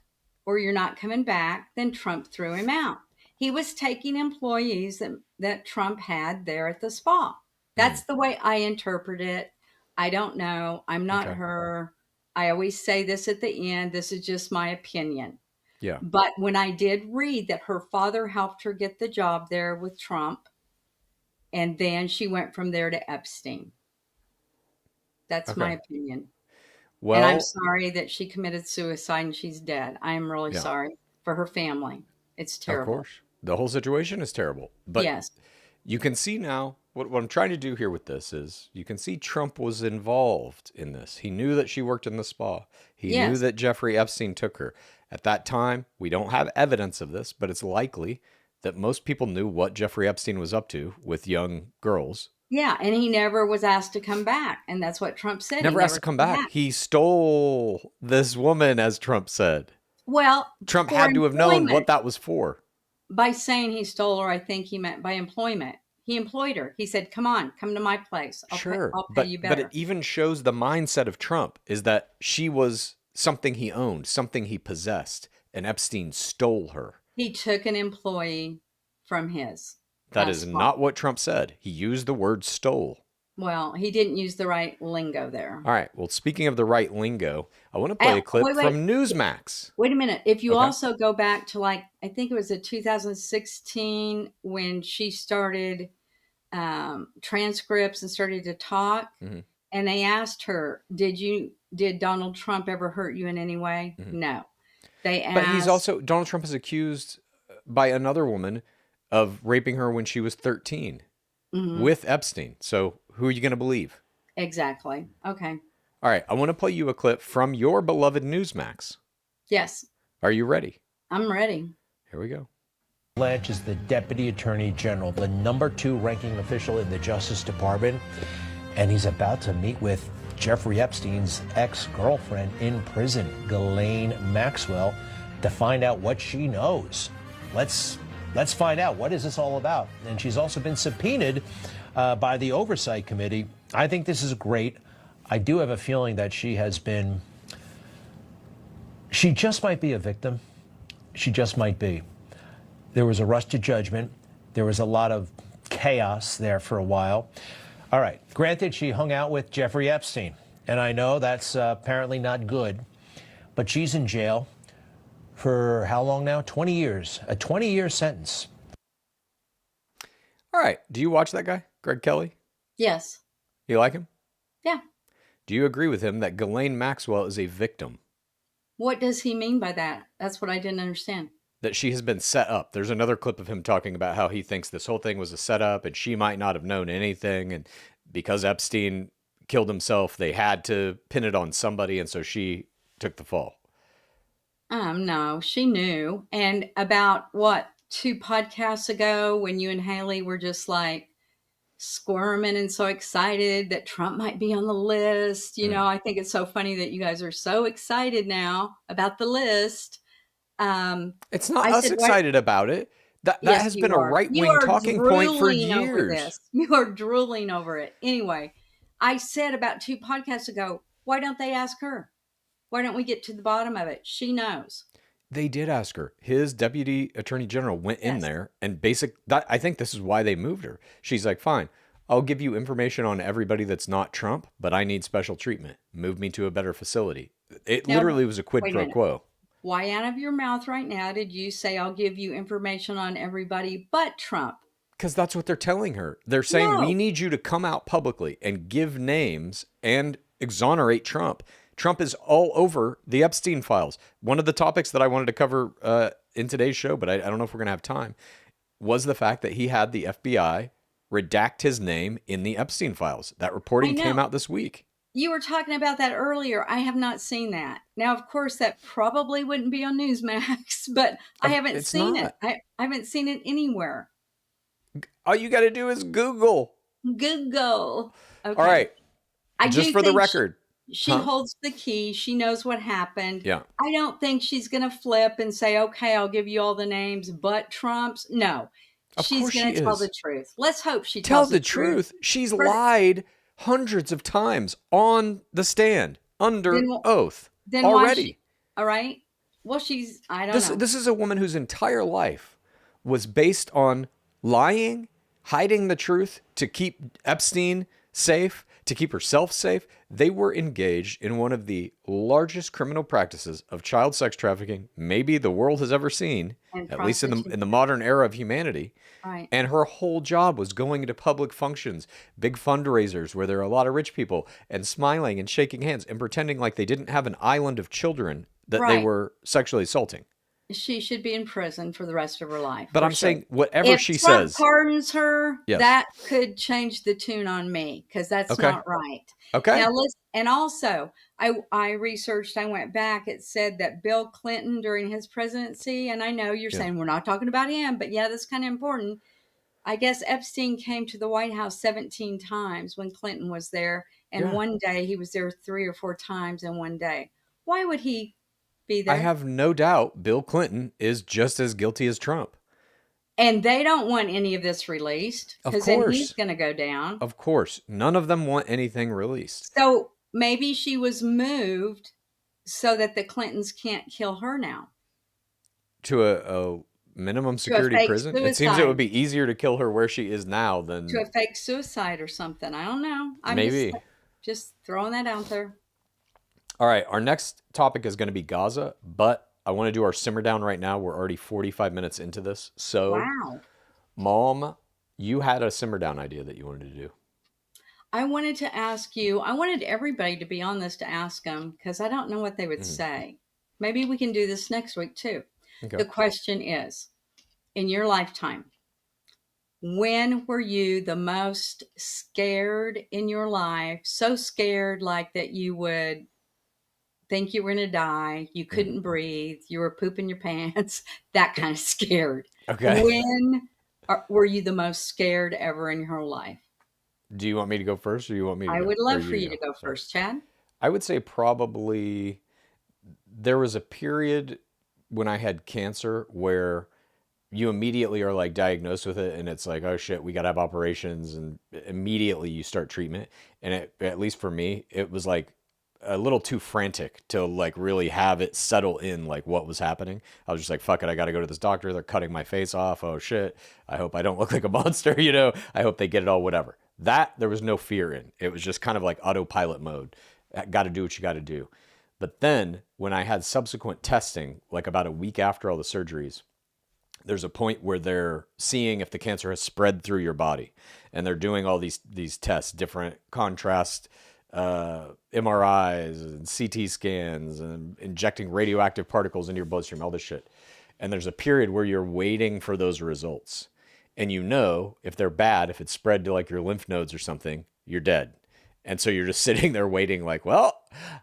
or you're not coming back. Then Trump threw him out. He was taking employees that Trump had there at the spa. That's the way I interpret it. I don't know. I'm not her. I always say this at the end. This is just my opinion. Yeah. But when I did read that her father helped her get the job there with Trump, and then she went from there to Epstein. That's my opinion. Well, and I'm sorry that she committed suicide and she's dead. I am really sorry for her family. It's terrible. Of course. The whole situation is terrible. But yes, you can see now, what I'm trying to do here with this is you can see Trump was involved in this. He knew that she worked in the spa. He knew that Jeffrey Epstein took her. At that time, we don't have evidence of this, but it's likely that most people knew what Jeffrey Epstein was up to with young girls. Yeah, and he never was asked to come back. And that's what Trump said. Never asked to come back. He stole this woman, as Trump said. Well, Trump had to have known what that was for. By saying he stole her, I think he meant by employment. He employed her. He said, come to my place. I'll pay you better. But it even shows the mindset of Trump is that she was something he owned, something he possessed, and Epstein stole her. He took an employee from his. That is not what Trump said. He used the word stole. Well, he didn't use the right lingo there. All right. Well, speaking of the right lingo, I want to play a clip from Newsmax. Wait a minute. If you also go back to I think it was 2016 when she started transcripts and started to talk, and they asked her, did Donald Trump ever hurt you in any way? No. They asked. But he's also, Donald Trump is accused by another woman of raping her when she was 13 with Epstein. So who are you going to believe? Exactly. Okay. All right. I want to play you a clip from your beloved Newsmax. Yes. Are you ready? I'm ready. Here we go. Blanche is the Deputy Attorney General, the #2 ranking official in the Justice Department, and he's about to meet with Jeffrey Epstein's ex-girlfriend in prison, Ghislaine Maxwell, to find out what she knows. Let's find out. What is this all about? And she's also been subpoenaed by the Oversight Committee. I think this is great. I do have a feeling that she just might be a victim. She just might be. There was a rush to judgment. There was a lot of chaos there for a while. All right. Granted, she hung out with Jeffrey Epstein, and I know that's apparently not good, but she's in jail for how long now? 20 years. A 20-year sentence. All right. Do you watch that guy, Greg Kelly? Yes. You like him? Yeah. Do you agree with him that Ghislaine Maxwell is a victim? What does he mean by that? That's what I didn't understand. that she has been set up. There's another clip of him talking about how he thinks this whole thing was a setup and she might not have known anything. And because Epstein killed himself, they had to pin it on somebody. And so she took the fall. No, she knew. And about 2 podcasts ago when you and Haley were just like squirming and so excited that Trump might be on the list. I think it's so funny that you guys are so excited now about the list. It's not us excited about it. That has been a right-wing talking point for years. You are drooling over it. Anyway, I said about 2 podcasts ago, why don't they ask her? Why don't we get to the bottom of it? She knows. They did ask her. His deputy attorney general went in there and I think this is why they moved her. She's like, fine, I'll give you information on everybody that's not Trump, but I need special treatment. Move me to a better facility. It literally was a quid pro quo. Why out of your mouth right now did you say I'll give you information on everybody but Trump? Because that's what they're telling her. They're saying we need you to come out publicly and give names and exonerate Trump. Trump is all over the Epstein files. One of the topics that I wanted to cover in today's show, but I don't know if we're going to have time, was the fact that he had the FBI redact his name in the Epstein files. That reporting came out this week. You were talking about that earlier. I have not seen that. Now, of course, that probably wouldn't be on Newsmax, but I haven't seen it. I haven't seen it anywhere. All you got to do is Google. Google. Okay. All right. Just for the record. She holds the key. She knows what happened. Yeah. I don't think she's going to flip and say, okay, I'll give you all the names but Trump's. No. She's going to tell the truth. Let's hope she tells the truth. She's lied hundreds of times on the stand under oath already. All right. Well, I don't know. This is a woman whose entire life was based on lying, hiding the truth to keep Epstein safe, to keep herself safe. They were engaged in one of the largest criminal practices of child sex trafficking maybe the world has ever seen, at least in the modern era of humanity. Right. And her whole job was going into public functions, big fundraisers where there are a lot of rich people, and smiling and shaking hands and pretending like they didn't have an island of children that they were sexually assaulting. She should be in prison for the rest of her life. But I'm saying whatever she says. If Trump pardons her, that could change the tune on me because that's not right. Okay. Now listen, and also I researched, I went back, it said that Bill Clinton during his presidency, and I know you're saying we're not talking about him, but that's kind of important. I guess Epstein came to the White House 17 times when Clinton was there, and one day he was there 3 or 4 times in one day. Why would he be there? I have no doubt Bill Clinton is just as guilty as Trump. And they don't want any of this released because then he's going to go down. Of course. None of them want anything released. So maybe she was moved so that the Clintons can't kill her now. To a minimum security prison? Suicide. It seems it would be easier to kill her where she is now than... To a fake suicide or something. I don't know. I'm maybe. Just throwing that out there. All right. Our next topic is going to be Gaza, but I want to do our simmer down right now. We're already 45 minutes into this. So, Mom, you had a simmer down idea that you wanted to do. I wanted to ask you, I wanted everybody to be on this to ask them because I don't know what they would say. Maybe we can do this next week too. Okay. The question is, in your lifetime, when were you the most scared in your life? So scared like that you would think you were going to die, you couldn't breathe, you were pooping your pants, that kind of scared. Okay. When were you the most scared ever in your whole life? Do you want me to go first or you want me to I would love for you to go first, Chad. I would say probably there was a period when I had cancer where you immediately are like diagnosed with it and it's like, oh shit, we got to have operations, and immediately you start treatment. And at least for me, it was like a little too frantic to like really have it settle in like what was happening. I was just like, fuck it, I got to go to this doctor. They're cutting my face off. Oh shit. I hope I don't look like a monster, I hope they get it all, whatever. That there was no fear in. It was just kind of like autopilot mode. Got to do what you got to do. But then when I had subsequent testing, like about a week after all the surgeries, there's a point where they're seeing if the cancer has spread through your body, and they're doing all these tests, different contrast MRIs and CT scans and injecting radioactive particles into your bloodstream, all this shit. And there's a period where you're waiting for those results. And you know, if they're bad, if it's spread to like your lymph nodes or something, you're dead. And so you're just sitting there waiting like, well,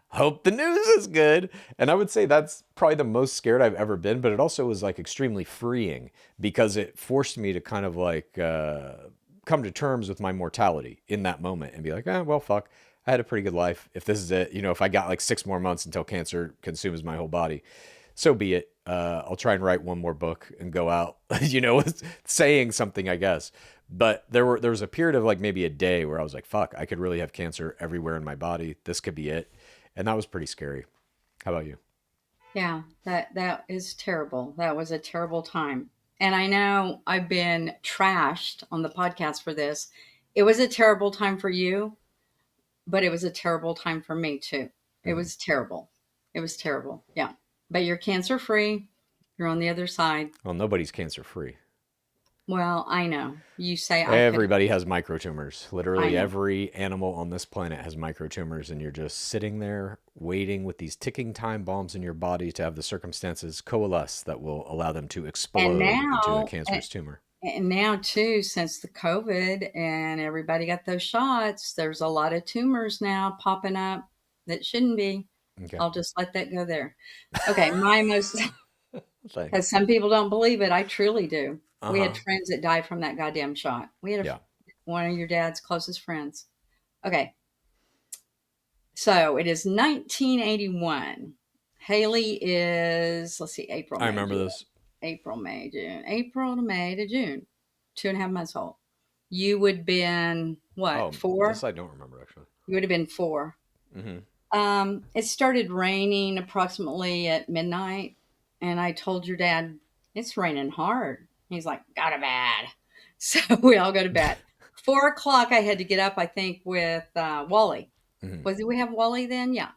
hope the news is good. And I would say that's probably the most scared I've ever been, but it also was like extremely freeing because it forced me to kind of like come to terms with my mortality in that moment and be like, well, fuck, I had a pretty good life. If this is it, you know, if I got like 6 more months until cancer consumes my whole body, so be it. I'll try and write one more book and go out, you know, saying something, I guess. But there was a period of like maybe a day where I was like, fuck, I could really have cancer everywhere in my body. This could be it. And that was pretty scary. How about you? Yeah, that is terrible. That was a terrible time. And I know I've been trashed on the podcast for this. It was a terrible time for you, but it was a terrible time for me too. It was terrible. It was terrible. Yeah. But you're cancer free. You're on the other side. Well, nobody's cancer free. Well, I know. You say everybody has microtumors. Literally every animal on this planet has microtumors, and you're just sitting there waiting with these ticking time bombs in your body to have the circumstances coalesce that will allow them to explode into a cancerous tumor. And now too, since the COVID and everybody got those shots, there's a lot of tumors now popping up that shouldn't be. Okay. I'll just let that go there. Okay, my most, because some people don't believe it, I truly do. We had friends that died from that goddamn shot. We had one of your dad's closest friends. Okay. So it is 1981. Haley is, let's see, April. I remember this. April, May, June. April to May to June. 2.5 months old. You would have been, what, 4? This I don't remember, actually. You would have been 4. It started raining approximately at midnight. And I told your dad, it's raining hard. He's like, go to bed. So we all go to bed. 4 o'clock, I had to get up, I think, with Wally. Did we have Wally then? Yeah.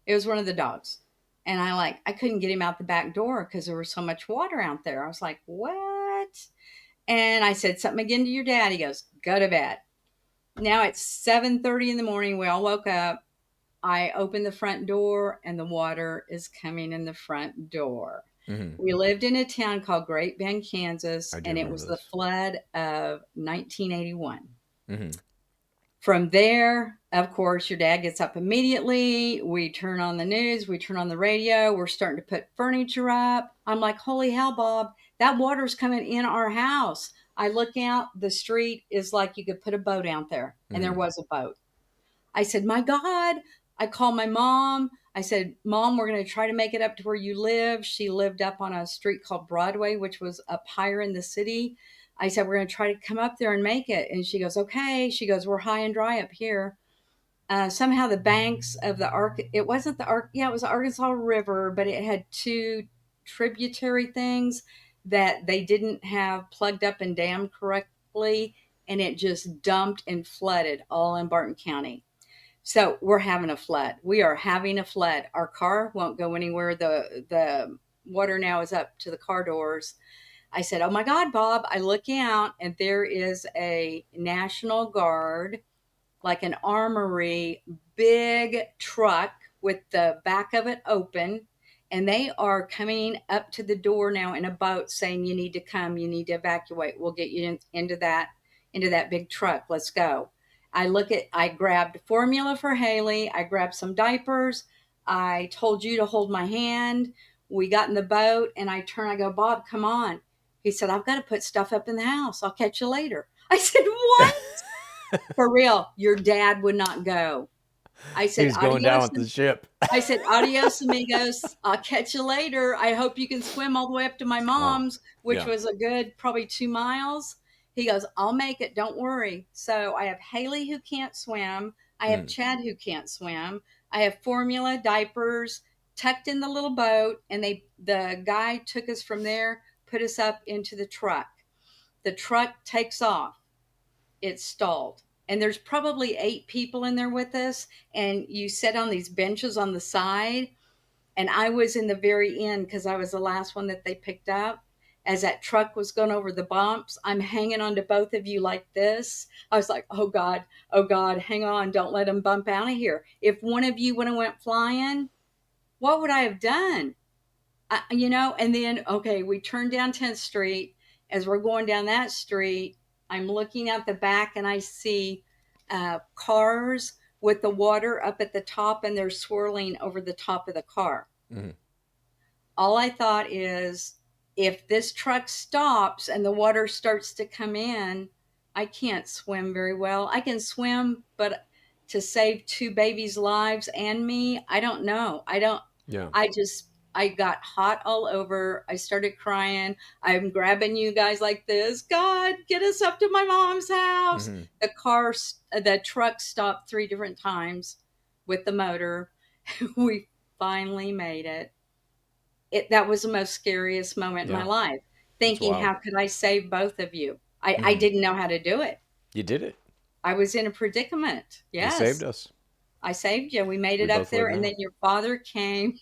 It was one of the dogs. And I couldn't get him out the back door because there was so much water out there. I was like, what? And I said something again to your dad. He goes, go to bed. Now it's 7:30 in the morning. We all woke up. I opened the front door and the water is coming in the front door. We lived in a town called Great Bend, Kansas, and it was the flood of 1981. From there, of course, your dad gets up immediately. We turn on the news. We turn on the radio. We're starting to put furniture up. I'm like, holy hell, Bob, that water's coming in our house. I look out. The street is like you could put a boat out there, and there was a boat. I said, my God. I called my mom. I said, Mom, we're going to try to make it up to where you live. She lived up on a street called Broadway, which was up higher in the city. I said, we're going to try to come up there and make it. And she goes, okay. She goes, we're high and dry up here. Somehow the banks of it wasn't it was the Arkansas River, but it had 2 tributary things that they didn't have plugged up and dammed correctly. And it just dumped and flooded all in Barton County. So we're having a flood. We are having a flood. Our car won't go anywhere. The water now is up to the car doors. I said, oh my God, Bob. I look out and there is a National Guard, like an armory, big truck with the back of it open. And they are coming up to the door now in a boat saying, you need to come, you need to evacuate. We'll get you into that big truck. Let's go. I grabbed formula for Haley. I grabbed some diapers. I told you to hold my hand. We got in the boat and I go, Bob, come on. He said, I've got to put stuff up in the house. I'll catch you later. I said, what? For real. Your dad would not go. I said, he's going down with the ship. I said, adios, amigos. I'll catch you later. I hope you can swim all the way up to my mom's, which was a good, probably 2 miles. He goes, I'll make it. Don't worry. So I have Haley who can't swim. I have Chad who can't swim. I have formula, diapers, tucked in the little boat. And the guy took us from there, put us up into the truck. The truck takes off. It's stalled. And there's probably 8 people in there with us. And you sit on these benches on the side. And I was in the very end because I was the last one that they picked up. As that truck was going over the bumps, I'm hanging on to both of you like this. I was like, oh God, hang on. Don't let them bump out of here. If one of you would have went flying, what would I have done? And then, okay, we turned down 10th Street. As we're going down that street, I'm looking at the back and I see cars with the water up at the top and they're swirling over the top of the car. Mm-hmm. All I thought is, if this truck stops and the water starts to come in, I can't swim very well. I can swim, but to save 2 babies' lives and me, I don't know. Yeah. I got hot all over. I started crying. I'm grabbing you guys like this. God, get us up to my mom's house. Mm-hmm. The truck stopped 3 different times with the motor. We finally made it. That was the most scariest moment in my life. Thinking, how could I save both of you? I didn't know how to do it. You did it. I was in a predicament. Yes. You saved us. I saved you. We made it up there. And then your father came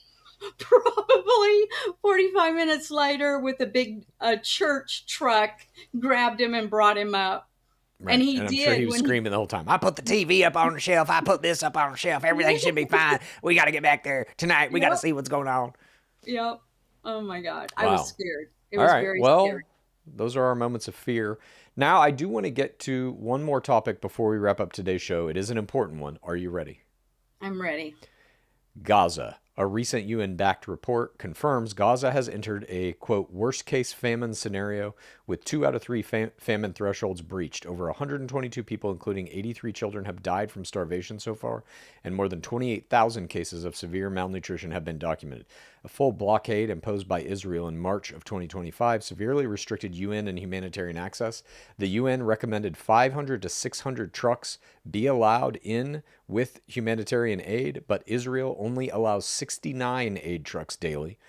probably 45 minutes later with a big church truck, grabbed him and brought him up. Right. And he I'm did. sure he was screaming the whole time. I put the TV up on the shelf. I put this up on the shelf. Everything should be fine. We got to get back there tonight. We got to see what's going on. Yep. Oh my God. Wow. I was scared. It was very scary. Those are our moments of fear. Now, I do want to get to one more topic before we wrap up today's show. It is an important one. Are you ready? I'm ready. Gaza. A recent UN-backed report confirms Gaza has entered a, quote, worst-case famine scenario with 2 out of 3 famine thresholds breached. Over 122 people, including 83 children, have died from starvation so far, and more than 28,000 cases of severe malnutrition have been documented. A full blockade imposed by Israel in March of 2025 severely restricted UN and humanitarian access. The UN recommended 500 to 600 trucks be allowed in with humanitarian aid, but Israel only allows 69 aid trucks daily.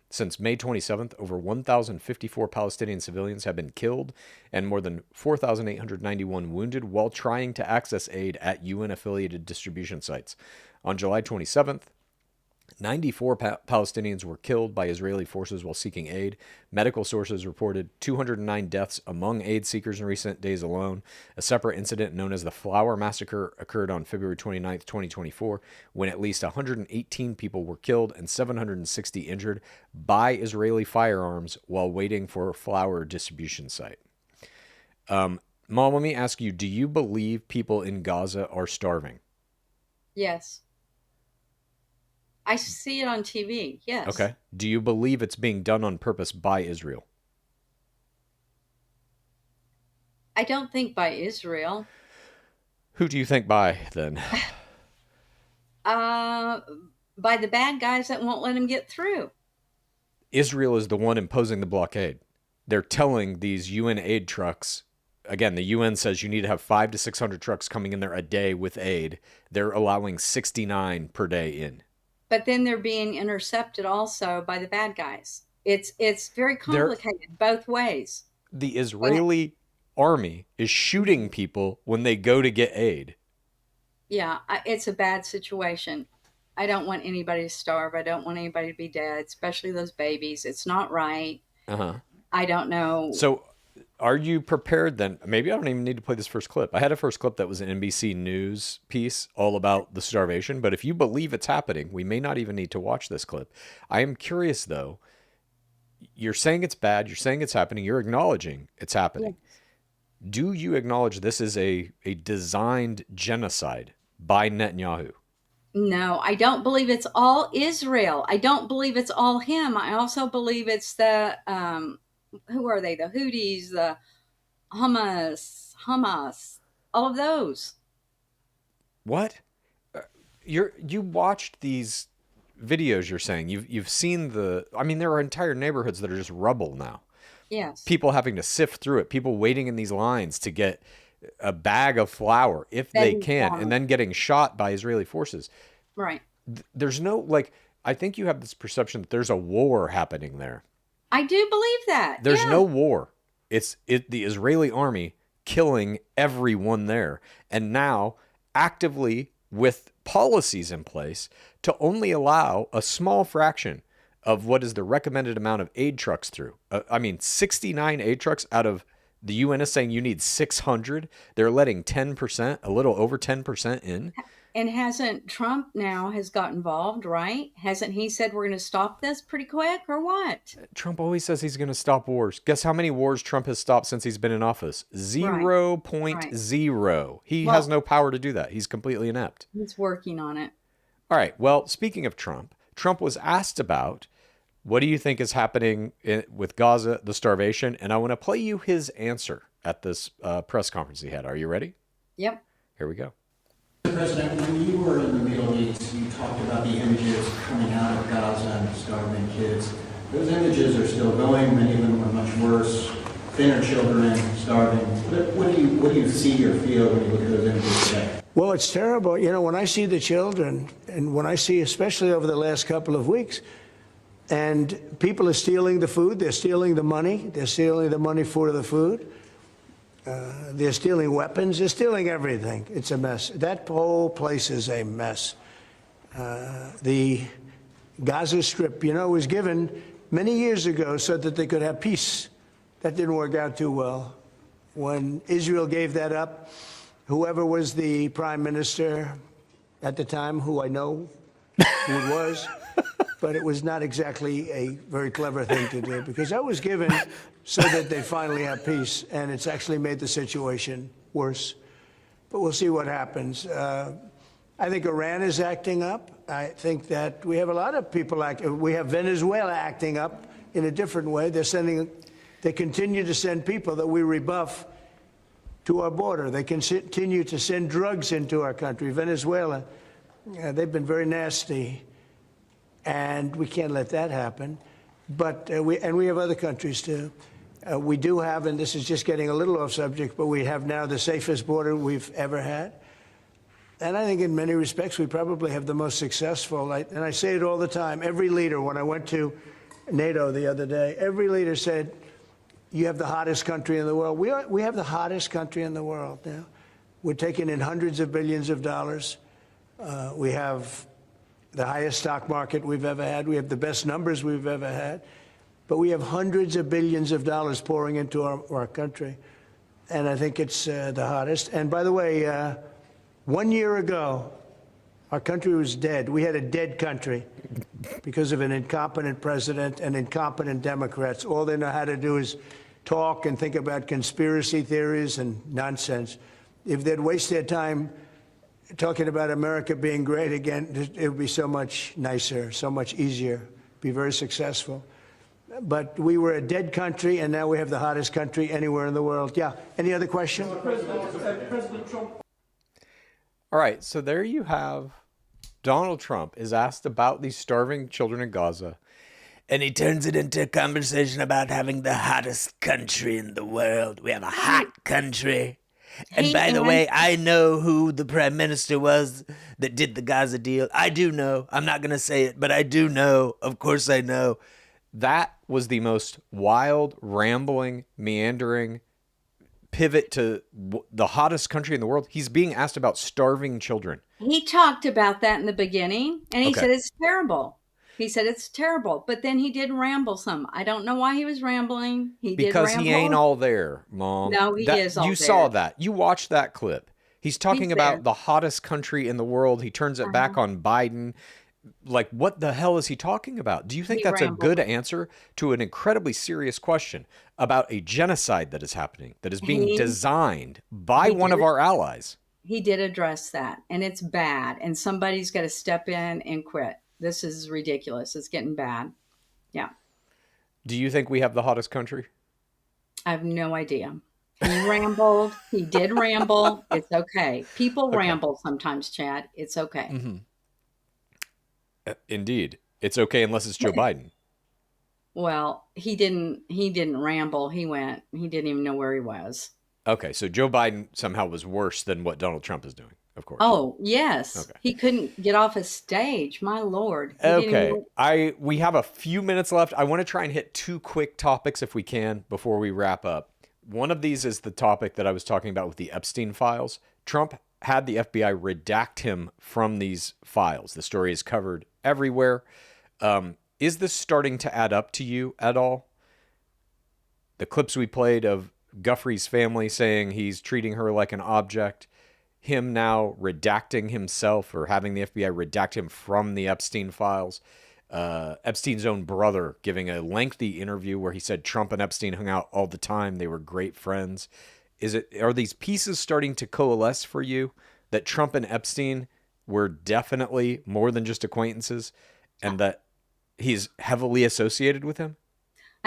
Since May 27th, over 1,054 Palestinian civilians have been killed and more than 4,891 wounded while trying to access aid at UN-affiliated distribution sites. On July 27th, 94 Palestinians were killed by Israeli forces while seeking aid. Medical sources reported 209 deaths among aid seekers in recent days alone. A separate incident known as the Flower Massacre occurred on February 29, 2024, when at least 118 people were killed and 760 injured by Israeli firearms while waiting for a flower distribution site. Mom, let me ask you, do you believe people in Gaza are starving? Yes. I see it on TV. Yes. Okay. Do you believe it's being done on purpose by Israel? I don't think by Israel. Who do you think by then? By the bad guys that won't let him get through. Israel is the one imposing the blockade. They're telling these UN aid trucks, again, the UN says you need to have 500 to 600 trucks coming in there a day with aid. They're allowing 69 per day in. But then they're being intercepted also by the bad guys. It's very complicated both ways. The Israeli army is shooting people when they go to get aid. Yeah, it's a bad situation. I don't want anybody to starve. I don't want anybody to be dead, especially those babies. It's not right. Uh-huh. I don't know. So are you prepared then? Maybe I don't even need to play this first clip. I had a first clip that was an NBC News piece all about the starvation, but if you believe it's happening, we may not even need to watch this clip. I am curious, though. You're saying it's bad. You're saying it's happening. You're acknowledging it's happening. Yes. Do you acknowledge this is a designed genocide by Netanyahu? No, I don't believe it's all Israel. I don't believe it's all him. I also believe it's the... who are they? The Houthis, the Hamas, all of those. What? You watched these videos, you're saying. You've seen there are entire neighborhoods that are just rubble now. Yes. People having to sift through it, people waiting in these lines to get a bag of flour if they can, and then getting shot by Israeli forces. Right. There's no, I think you have this perception that there's a war happening there. I do believe that. There's no war. It's the Israeli army killing everyone there. And now actively with policies in place to only allow a small fraction of what is the recommended amount of aid trucks through. 69 aid trucks out of the UN is saying you need 600. They're letting 10%, a little over 10% in. And hasn't Trump now has got involved, right? Hasn't he said we're going to stop this pretty quick or what? Trump always says he's going to stop wars. Guess how many wars Trump has stopped since he's been in office? 0.0. He has no power to do that. He's completely inept. He's working on it. All right. Well, speaking of Trump, Trump was asked about what do you think is happening with Gaza, the starvation? And I want to play you his answer at this press conference he had. Are you ready? Yep. Here we go. Mr. President, when you were in the Middle East, you talked about the images coming out of Gaza and starving kids. Those images are still going. Many of them are much worse. Thinner children starving. What do you see or feel when you look at those images today? Well, it's terrible. You know, when I see the children, and when I see, especially over the last couple of weeks, and people are stealing the food, they're stealing the money, for the food. They're stealing weapons. They're stealing everything. It's a mess. That whole place is a mess. The Gaza Strip, was given many years ago so that they could have peace. That didn't work out too well. When Israel gave that up, whoever was the prime minister at the time, who I know who it was, but it was not exactly a very clever thing to do, because that was given so that they finally have peace, and it's actually made the situation worse. But we'll see what happens. I think Iran is acting up. I think that we have a lot of people we have Venezuela acting up in a different way. They continue to send people that we rebuff to our border. They continue to send drugs into our country. Venezuela, they've been very nasty, and we can't let that happen. But we have other countries too. We do have, and this is just getting a little off subject, but we have now the safest border we've ever had. And I think in many respects, we probably have the most successful, and I say it all the time, every leader, when I went to NATO the other day, every leader said, you have the hottest country in the world. We have the hottest country in the world now. We're taking in hundreds of billions of dollars. We have the highest stock market we've ever had. We have the best numbers we've ever had. But we have hundreds of billions of dollars pouring into our country. And I think it's the hottest. And by the way, 1 year ago, our country was dead. We had a dead country because of an incompetent president and incompetent Democrats. All they know how to do is talk and think about conspiracy theories and nonsense. If they'd waste their time talking about America being great again, it would be so much nicer, so much easier, be very successful. But we were a dead country, and now we have the hottest country anywhere in the world. Yeah. Any other question? President Trump. All right. So there you have Donald Trump is asked about these starving children in Gaza, and he turns it into a conversation about having the hottest country in the world. We have a hot country. And by the way, I know who the prime minister was that did the Gaza deal. I do know. I'm not going to say it, but I do know. Of course I know. That was the most wild, rambling, meandering pivot to the hottest country in the world. He's being asked about starving children. He talked about that in the beginning, and he said it's terrible. He said it's terrible, but then he did ramble some. I don't know why he was rambling. Because he ain't all there, Mom. No, he is all there. You saw that. You watched that clip. He's talking about the hottest country in the world. He turns it back on Biden. Like, what the hell is he talking about? Do you think that's a good answer to an incredibly serious question about a genocide that is happening, that is being designed by one of our allies? He did address that, and it's bad, and somebody's got to step in and quit. This is ridiculous. It's getting bad. Yeah. Do you think we have the hottest country? I have no idea. He rambled. He did ramble. It's okay. People ramble sometimes, Chad. It's okay. Mm-hmm. Indeed. It's okay unless it's Joe Biden. Well, he didn't ramble. He didn't even know where he was. Okay, so Joe Biden somehow was worse than what Donald Trump is doing, of course. Oh, yes. Okay. He couldn't get off a stage. My Lord. We have a few minutes left. I want to try and hit two quick topics if we can before we wrap up. One of these is the topic that I was talking about with the Epstein files. Trump had the FBI redact him from these files. The story is covered everywhere. Is this starting to add up to you at all? The clips we played of Guffrey's family saying he's treating her like an object. him now redacting himself or having the FBI redact him from the Epstein files. Epstein's own brother giving a lengthy interview where he said Trump and Epstein hung out all the time. They were great friends. Are these pieces starting to coalesce for you that Trump and Epstein were definitely more than just acquaintances and that he's heavily associated with him?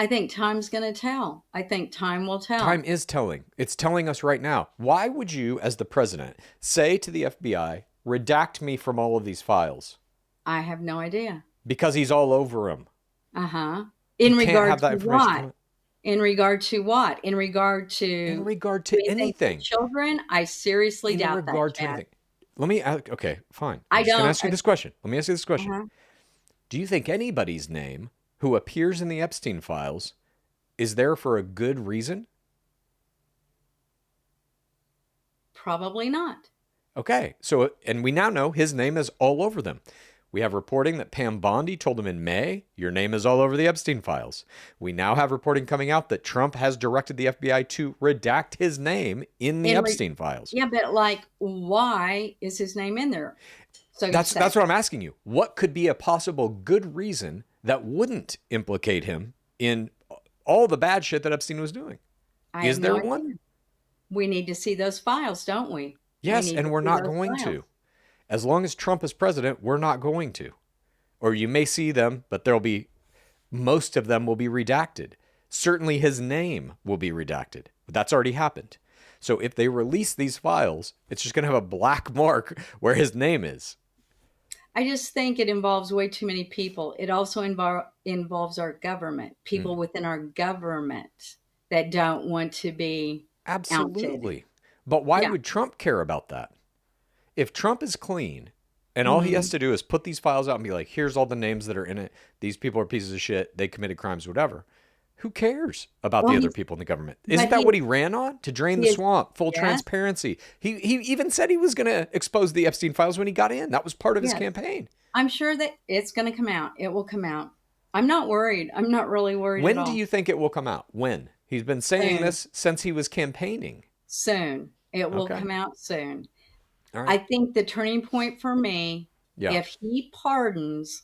I think time's going to tell. I think time will tell. Time is telling. It's telling us right now. Why would you, as the president, say to the FBI, redact me from all of these files? I have no idea. Because he's all over them. Uh-huh. In regard to what? In regard to what? In regard to anything. Children? I seriously doubt that. In regard to anything. Let me ask, okay, fine. I'm just going to ask you this question. Let me ask you this question. Uh-huh. Do you think anybody's name who appears in the Epstein files is there for a good reason? Probably not. Okay. So, and we now know his name is all over them. We have reporting that Pam Bondi told him in May, your name is all over the Epstein files. We now have reporting coming out that Trump has directed the FBI to redact his name in the Epstein files. Yeah, but like, why is his name in there? So that's what I'm asking you. What could be a possible good reason that wouldn't implicate him in all the bad shit that Epstein was doing? Is there one? We need to see those files, don't we? Yes, and we're not going to. As long as Trump is president, we're not going to. Or you may see them, but most of them will be redacted. Certainly his name will be redacted. But that's already happened. So if they release these files, it's just going to have a black mark where his name is. I just think it involves way too many people. It also involves our government, people within our government that don't want to be absolutely outed. But why would Trump care about that? If Trump is clean and all he has to do is put these files out and be like, here's all the names that are in it. These people are pieces of shit. They committed crimes, whatever. Who cares about the other people in the government? Isn't that what he ran on? To drain the swamp, full transparency. He even said he was going to expose the Epstein files when he got in. That was part of his campaign. I'm sure that it's going to come out. It will come out. I'm not worried. I'm not really worried at all. When do you think it will come out? When? He's been saying this since he was campaigning. Soon. It will come out soon. All right. I think the turning point for me, if he pardons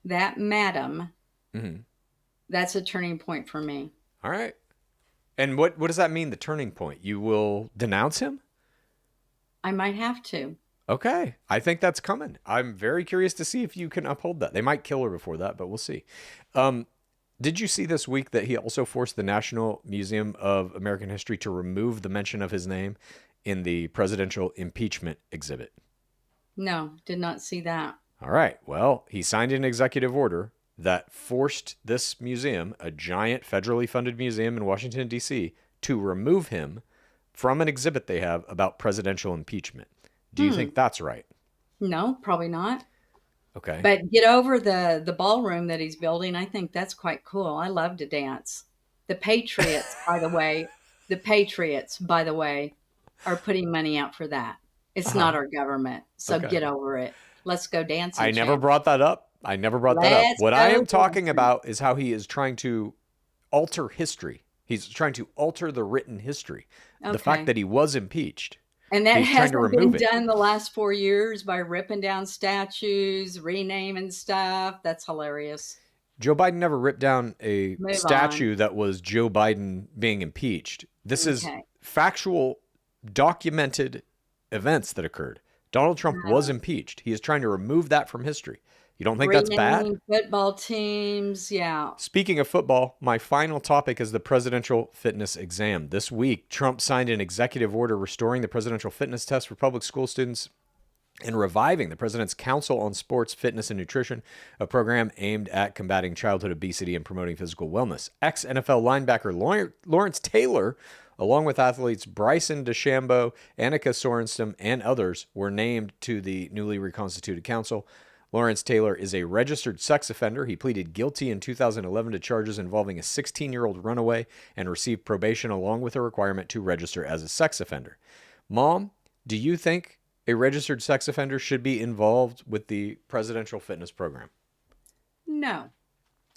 that madam, that's a turning point for me. All right. And what does that mean, the turning point? You will denounce him? I might have to. Okay. I think that's coming. I'm very curious to see if you can uphold that. They might kill her before that, but we'll see. Did you see this week that he also forced the National Museum of American History to remove the mention of his name in the presidential impeachment exhibit? No, did not see that. All right. Well, he signed an executive order that forced this museum, a giant federally funded museum in Washington, D.C., to remove him from an exhibit they have about presidential impeachment. Do you think that's right? No, probably not. Okay. But get over the ballroom that he's building. I think that's quite cool. I love to dance. The Patriots, by the way, are putting money out for that. It's not our government. So get over it. Let's go dancing. I never brought that up. What I am talking about is how he is trying to alter history. He's trying to alter the written history. Okay. The fact that he was impeached. And that hasn't been done the last 4 years by ripping down statues, renaming stuff. That's hilarious. Joe Biden never ripped down a statue that was Joe Biden being impeached. This is factual, documented events that occurred. Donald Trump was impeached. He is trying to remove that from history. You don't think that's bad? Football teams, yeah. Speaking of football, my final topic is the presidential fitness exam. This week, Trump signed an executive order restoring the presidential fitness test for public school students and reviving the President's Council on Sports, Fitness, and Nutrition, a program aimed at combating childhood obesity and promoting physical wellness. Ex-NFL linebacker Lawrence Taylor, along with athletes Bryson DeChambeau, Annika Sorenstam, and others, were named to the newly reconstituted council. Lawrence Taylor is a registered sex offender. He pleaded guilty in 2011 to charges involving a 16-year-old runaway and received probation along with a requirement to register as a sex offender. Mom, do you think a registered sex offender should be involved with the presidential fitness program? No.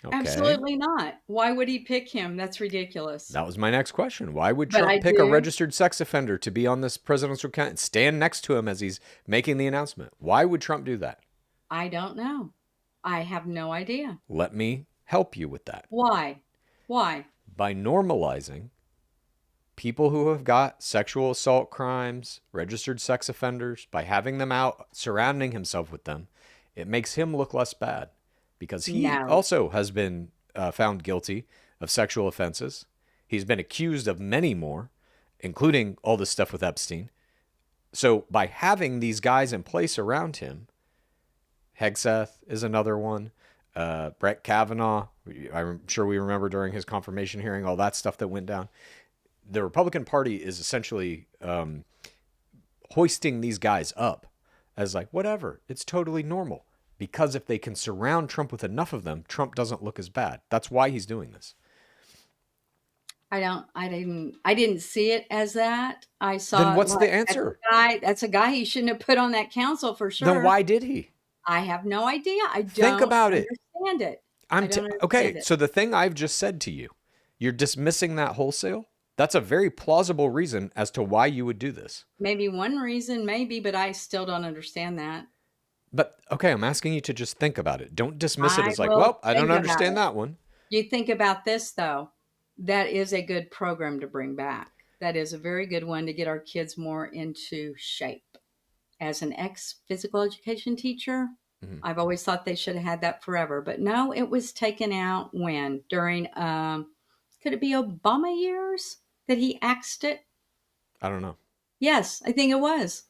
Okay. Absolutely not. Why would he pick him? That's ridiculous. That was my next question. Why would But Trump pick a registered sex offender to be on this presidential candidate, stand next to him as he's making the announcement? Why would Trump do that? I don't know. I have no idea. Let me help you with that. Why? Why? By normalizing people who have got sexual assault crimes, registered sex offenders, by having them out, surrounding himself with them, it makes him look less bad. Because he also has been found guilty of sexual offenses. He's been accused of many more, including all this stuff with Epstein. So by having these guys in place around him, Hegseth is another one, Brett Kavanaugh, I'm sure we remember during his confirmation hearing, all that stuff that went down. The Republican Party is essentially hoisting these guys up as like, whatever, it's totally normal. Because if they can surround Trump with enough of them, Trump doesn't look as bad. That's why he's doing this. I didn't see it as that. I saw. Then what's the answer? That's a guy he shouldn't have put on that council for sure. Then why did he? I have no idea. I don't think about understand it. Okay, so the thing I've just said to you, you're dismissing that wholesale? That's a very plausible reason as to why you would do this. Maybe one reason, maybe, but I still don't understand that. But, okay, I'm asking you to just think about it. Don't dismiss it as like, well, I don't understand that one. You think about this, though. That is a good program to bring back. That is a very good one to get our kids more into shape. As an ex-physical education teacher, I've always thought they should have had that forever. But no, it was taken out when? During, could it be Obama years that he axed it? I don't know. Yes, I think it was.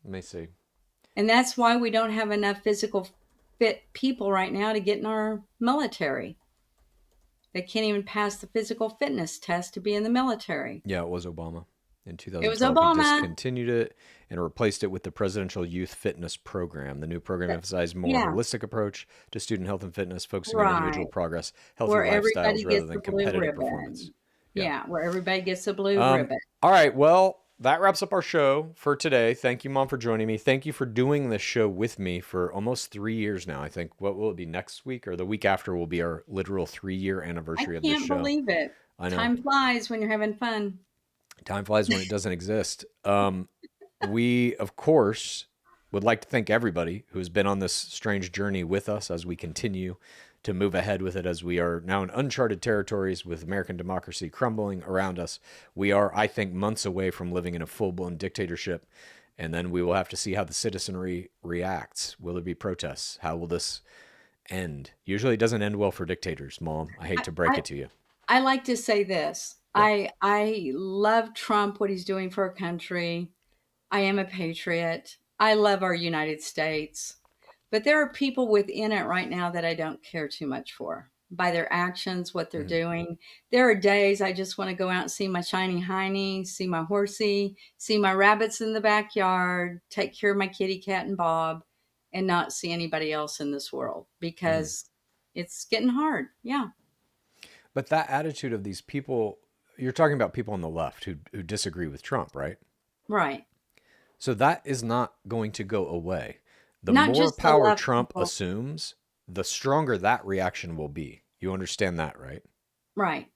Let me see. And that's why we don't have enough physical fit people right now to get in our military. They can't even pass the physical fitness test to be in the military. Yeah, it was Obama. In 2012, it was Obama. He discontinued it and replaced it with the Presidential Youth Fitness Program. The new program emphasized more holistic approach to student health and fitness, focusing on individual progress, healthy lifestyles rather than competitive performance. Yeah, where everybody gets a blue ribbon. All right, well, that wraps up our show for today. Thank you, Mom, for joining me. Thank you for doing this show with me for almost 3 years now. I think, what will it be, next week or the week after will be our literal 3-year anniversary of this show. I can't believe it. I know. Time flies when you're having fun. Time flies when it doesn't exist. We, of course, would like to thank everybody who's been on this strange journey with us as we continue to move ahead with it, as we are now in uncharted territories with American democracy crumbling around us. We are, I think, months away from living in a full-blown dictatorship, and then we will have to see how the citizenry reacts. Will there be protests? How will this end? Usually it doesn't end well for dictators, Mom. I hate to break it to you. I like to say this. Yeah. I love Trump, what he's doing for our country. I am a patriot. I love our United States. But there are people within it right now that I don't care too much for. By their actions, what they're doing. There are days I just want to go out and see my shiny hiney, see my horsey, see my rabbits in the backyard, take care of my kitty cat and Bob, and not see anybody else in this world because it's getting hard. Yeah. But that attitude of these people, you're talking about people on the left who disagree with Trump, right? Right. So that is not going to go away. The Not more just the power left Trump people. assumes, the stronger that reaction will be. You understand that, right? Right.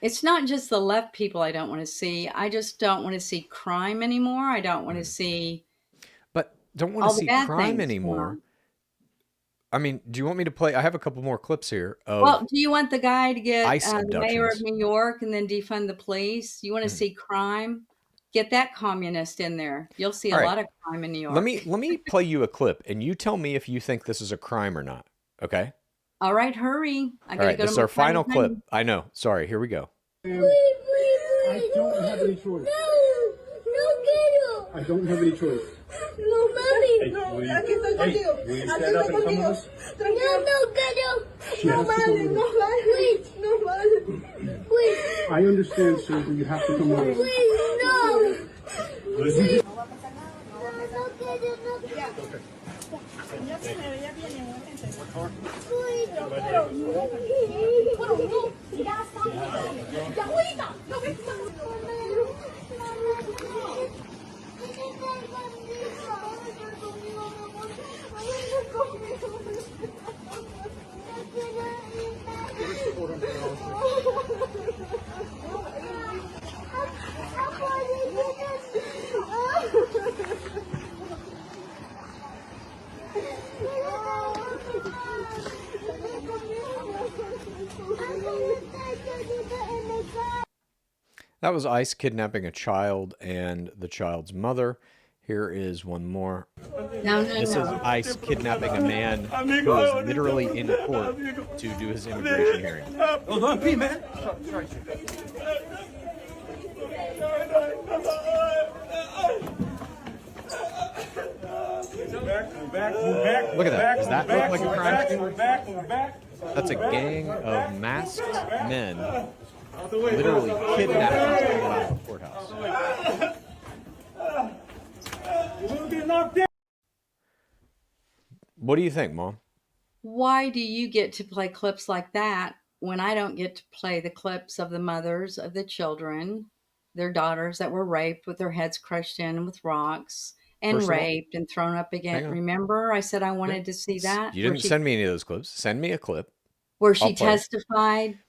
It's not just the left people I don't want to see. I just don't want to see crime anymore. I don't want to see. But don't want all to the see bad crime things anymore. going on. I mean, do you want me to play? I have a couple more clips here. Well, do you want the guy to get ICE the mayor of abductions. New York and then defund the police? You want to see crime? Get that communist in there. You'll see a All right. lot of crime in New York. Let me play you a clip, and you tell me if you think this is a crime or not. Okay? All right, hurry. I All gotta right, go this to is my our final time. clip. I know. Sorry, here we go. I don't have any choice. I don't have any choice. No, mami. Hey, No, will you- aquí estoy hey, contigo. will you Aquí stand up estoy and come with contigo. us? Tranquilo. She No, has to come vale, with no, us. vale. No, vale. I understand, sir, but you have to come with us. No. Listen. That was ICE kidnapping a child and the child's mother. Here is one more. This is ICE kidnapping a man who is literally in court to do his immigration hearing. Hold on, P, man. Look at that. Does that look like a crime scene? That's a gang of masked men literally kidnapping people out of the courthouse. What do you think, Mom? Why do you get to play clips like that when I don't get to play the clips of the mothers of the children, their daughters that were raped with their heads crushed in with rocks and raped and thrown up again? Remember, I said I wanted to see that. You didn't send me any of those clips. Send me a clip. Where she testified.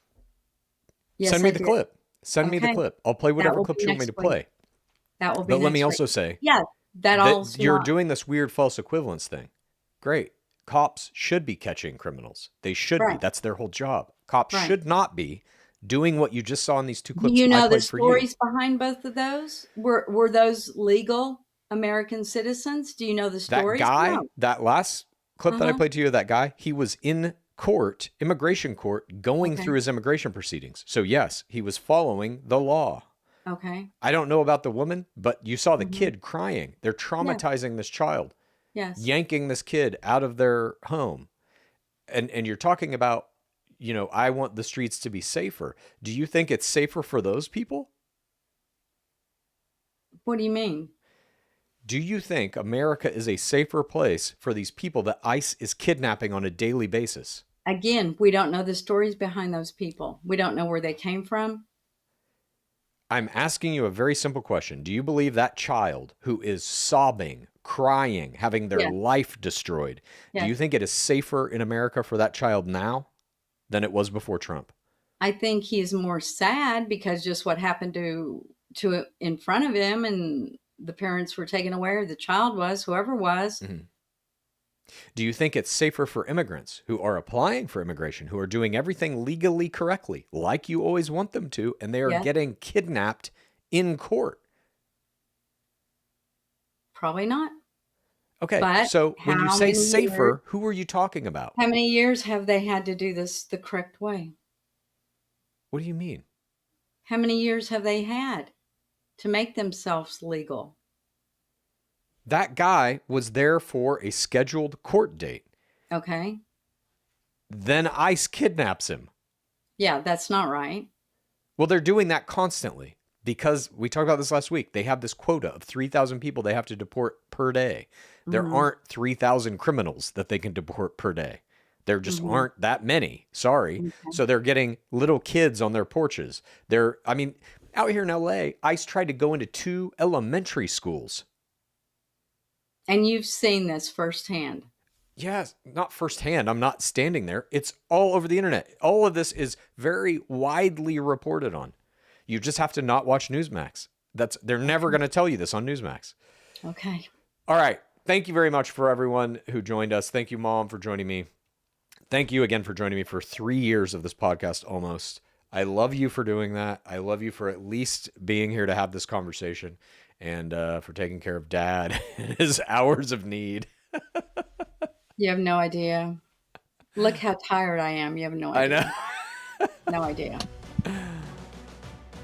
Yes, send me the clip. Send me the clip. I'll play whatever clips you want me to play. That will be. But let me also say, that you're doing this weird false equivalence thing. Great. Cops should be catching criminals. They should be. That's their whole job. Cops should not be doing what you just saw in these two clips. Do you know the stories behind both of those? Were those legal American citizens? Do you know the stories? That guy, that last clip that I played to you, that guy, he was in court, immigration court, going through his immigration proceedings. So yes, he was following the law. Okay. I don't know about the woman, but you saw the kid crying. They're traumatizing this child. Yes. Yanking this kid out of their home. And you're talking about, you know, I want the streets to be safer. Do you think it's safer for those people? What do you mean? Do you think America is a safer place for these people that ICE is kidnapping on a daily basis? Again, we don't know the stories behind those people. We don't know where they came from. I'm asking you a very simple question. Do you believe that child who is sobbing, crying, having their life destroyed, do you think it is safer in America for that child now than it was before Trump? I think he is more sad because just what happened to in front of him, and the parents were taken away, or the child was, whoever was. Do you think it's safer for immigrants who are applying for immigration, who are doing everything legally correctly, like you always want them to, and they are getting kidnapped in court? Probably not. Okay, but so when you say safer, who are you talking about? How many years have they had to do this the correct way? What do you mean? How many years have they had to make themselves legal? That guy was there for a scheduled court date. Okay. Then ICE kidnaps him. Yeah, that's not right. Well, they're doing that constantly because we talked about this last week. They have this quota of 3,000 people they have to deport per day. There aren't 3,000 criminals that they can deport per day. There just aren't that many. Sorry. Okay. So they're getting little kids on their porches. I mean, out here in LA, ICE tried to go into 2 elementary schools. And you've seen this firsthand. Yes, not firsthand. I'm not standing there. It's all over the internet. All of this is very widely reported on. You just have to not watch Newsmax. They're never going to tell you this on Newsmax. Okay. All right. Thank you very much for everyone who joined us. Thank you, Mom, for joining me. Thank you again for joining me for 3 years of this podcast almost. I love you for doing that. I love you for at least being here to have this conversation and for taking care of Dad in his hours of need. You have no idea. Look how tired I am. You have no idea. I know. No idea.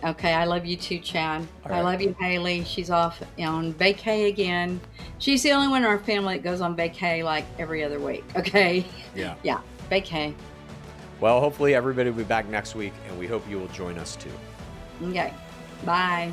Okay, I love you too, Chad. I love you, Haley. She's off on vacay again. She's the only one in our family that goes on vacay like every other week. Okay? Yeah. Yeah, vacay. Well, hopefully everybody will be back next week, and we hope you will join us too. Okay. Bye.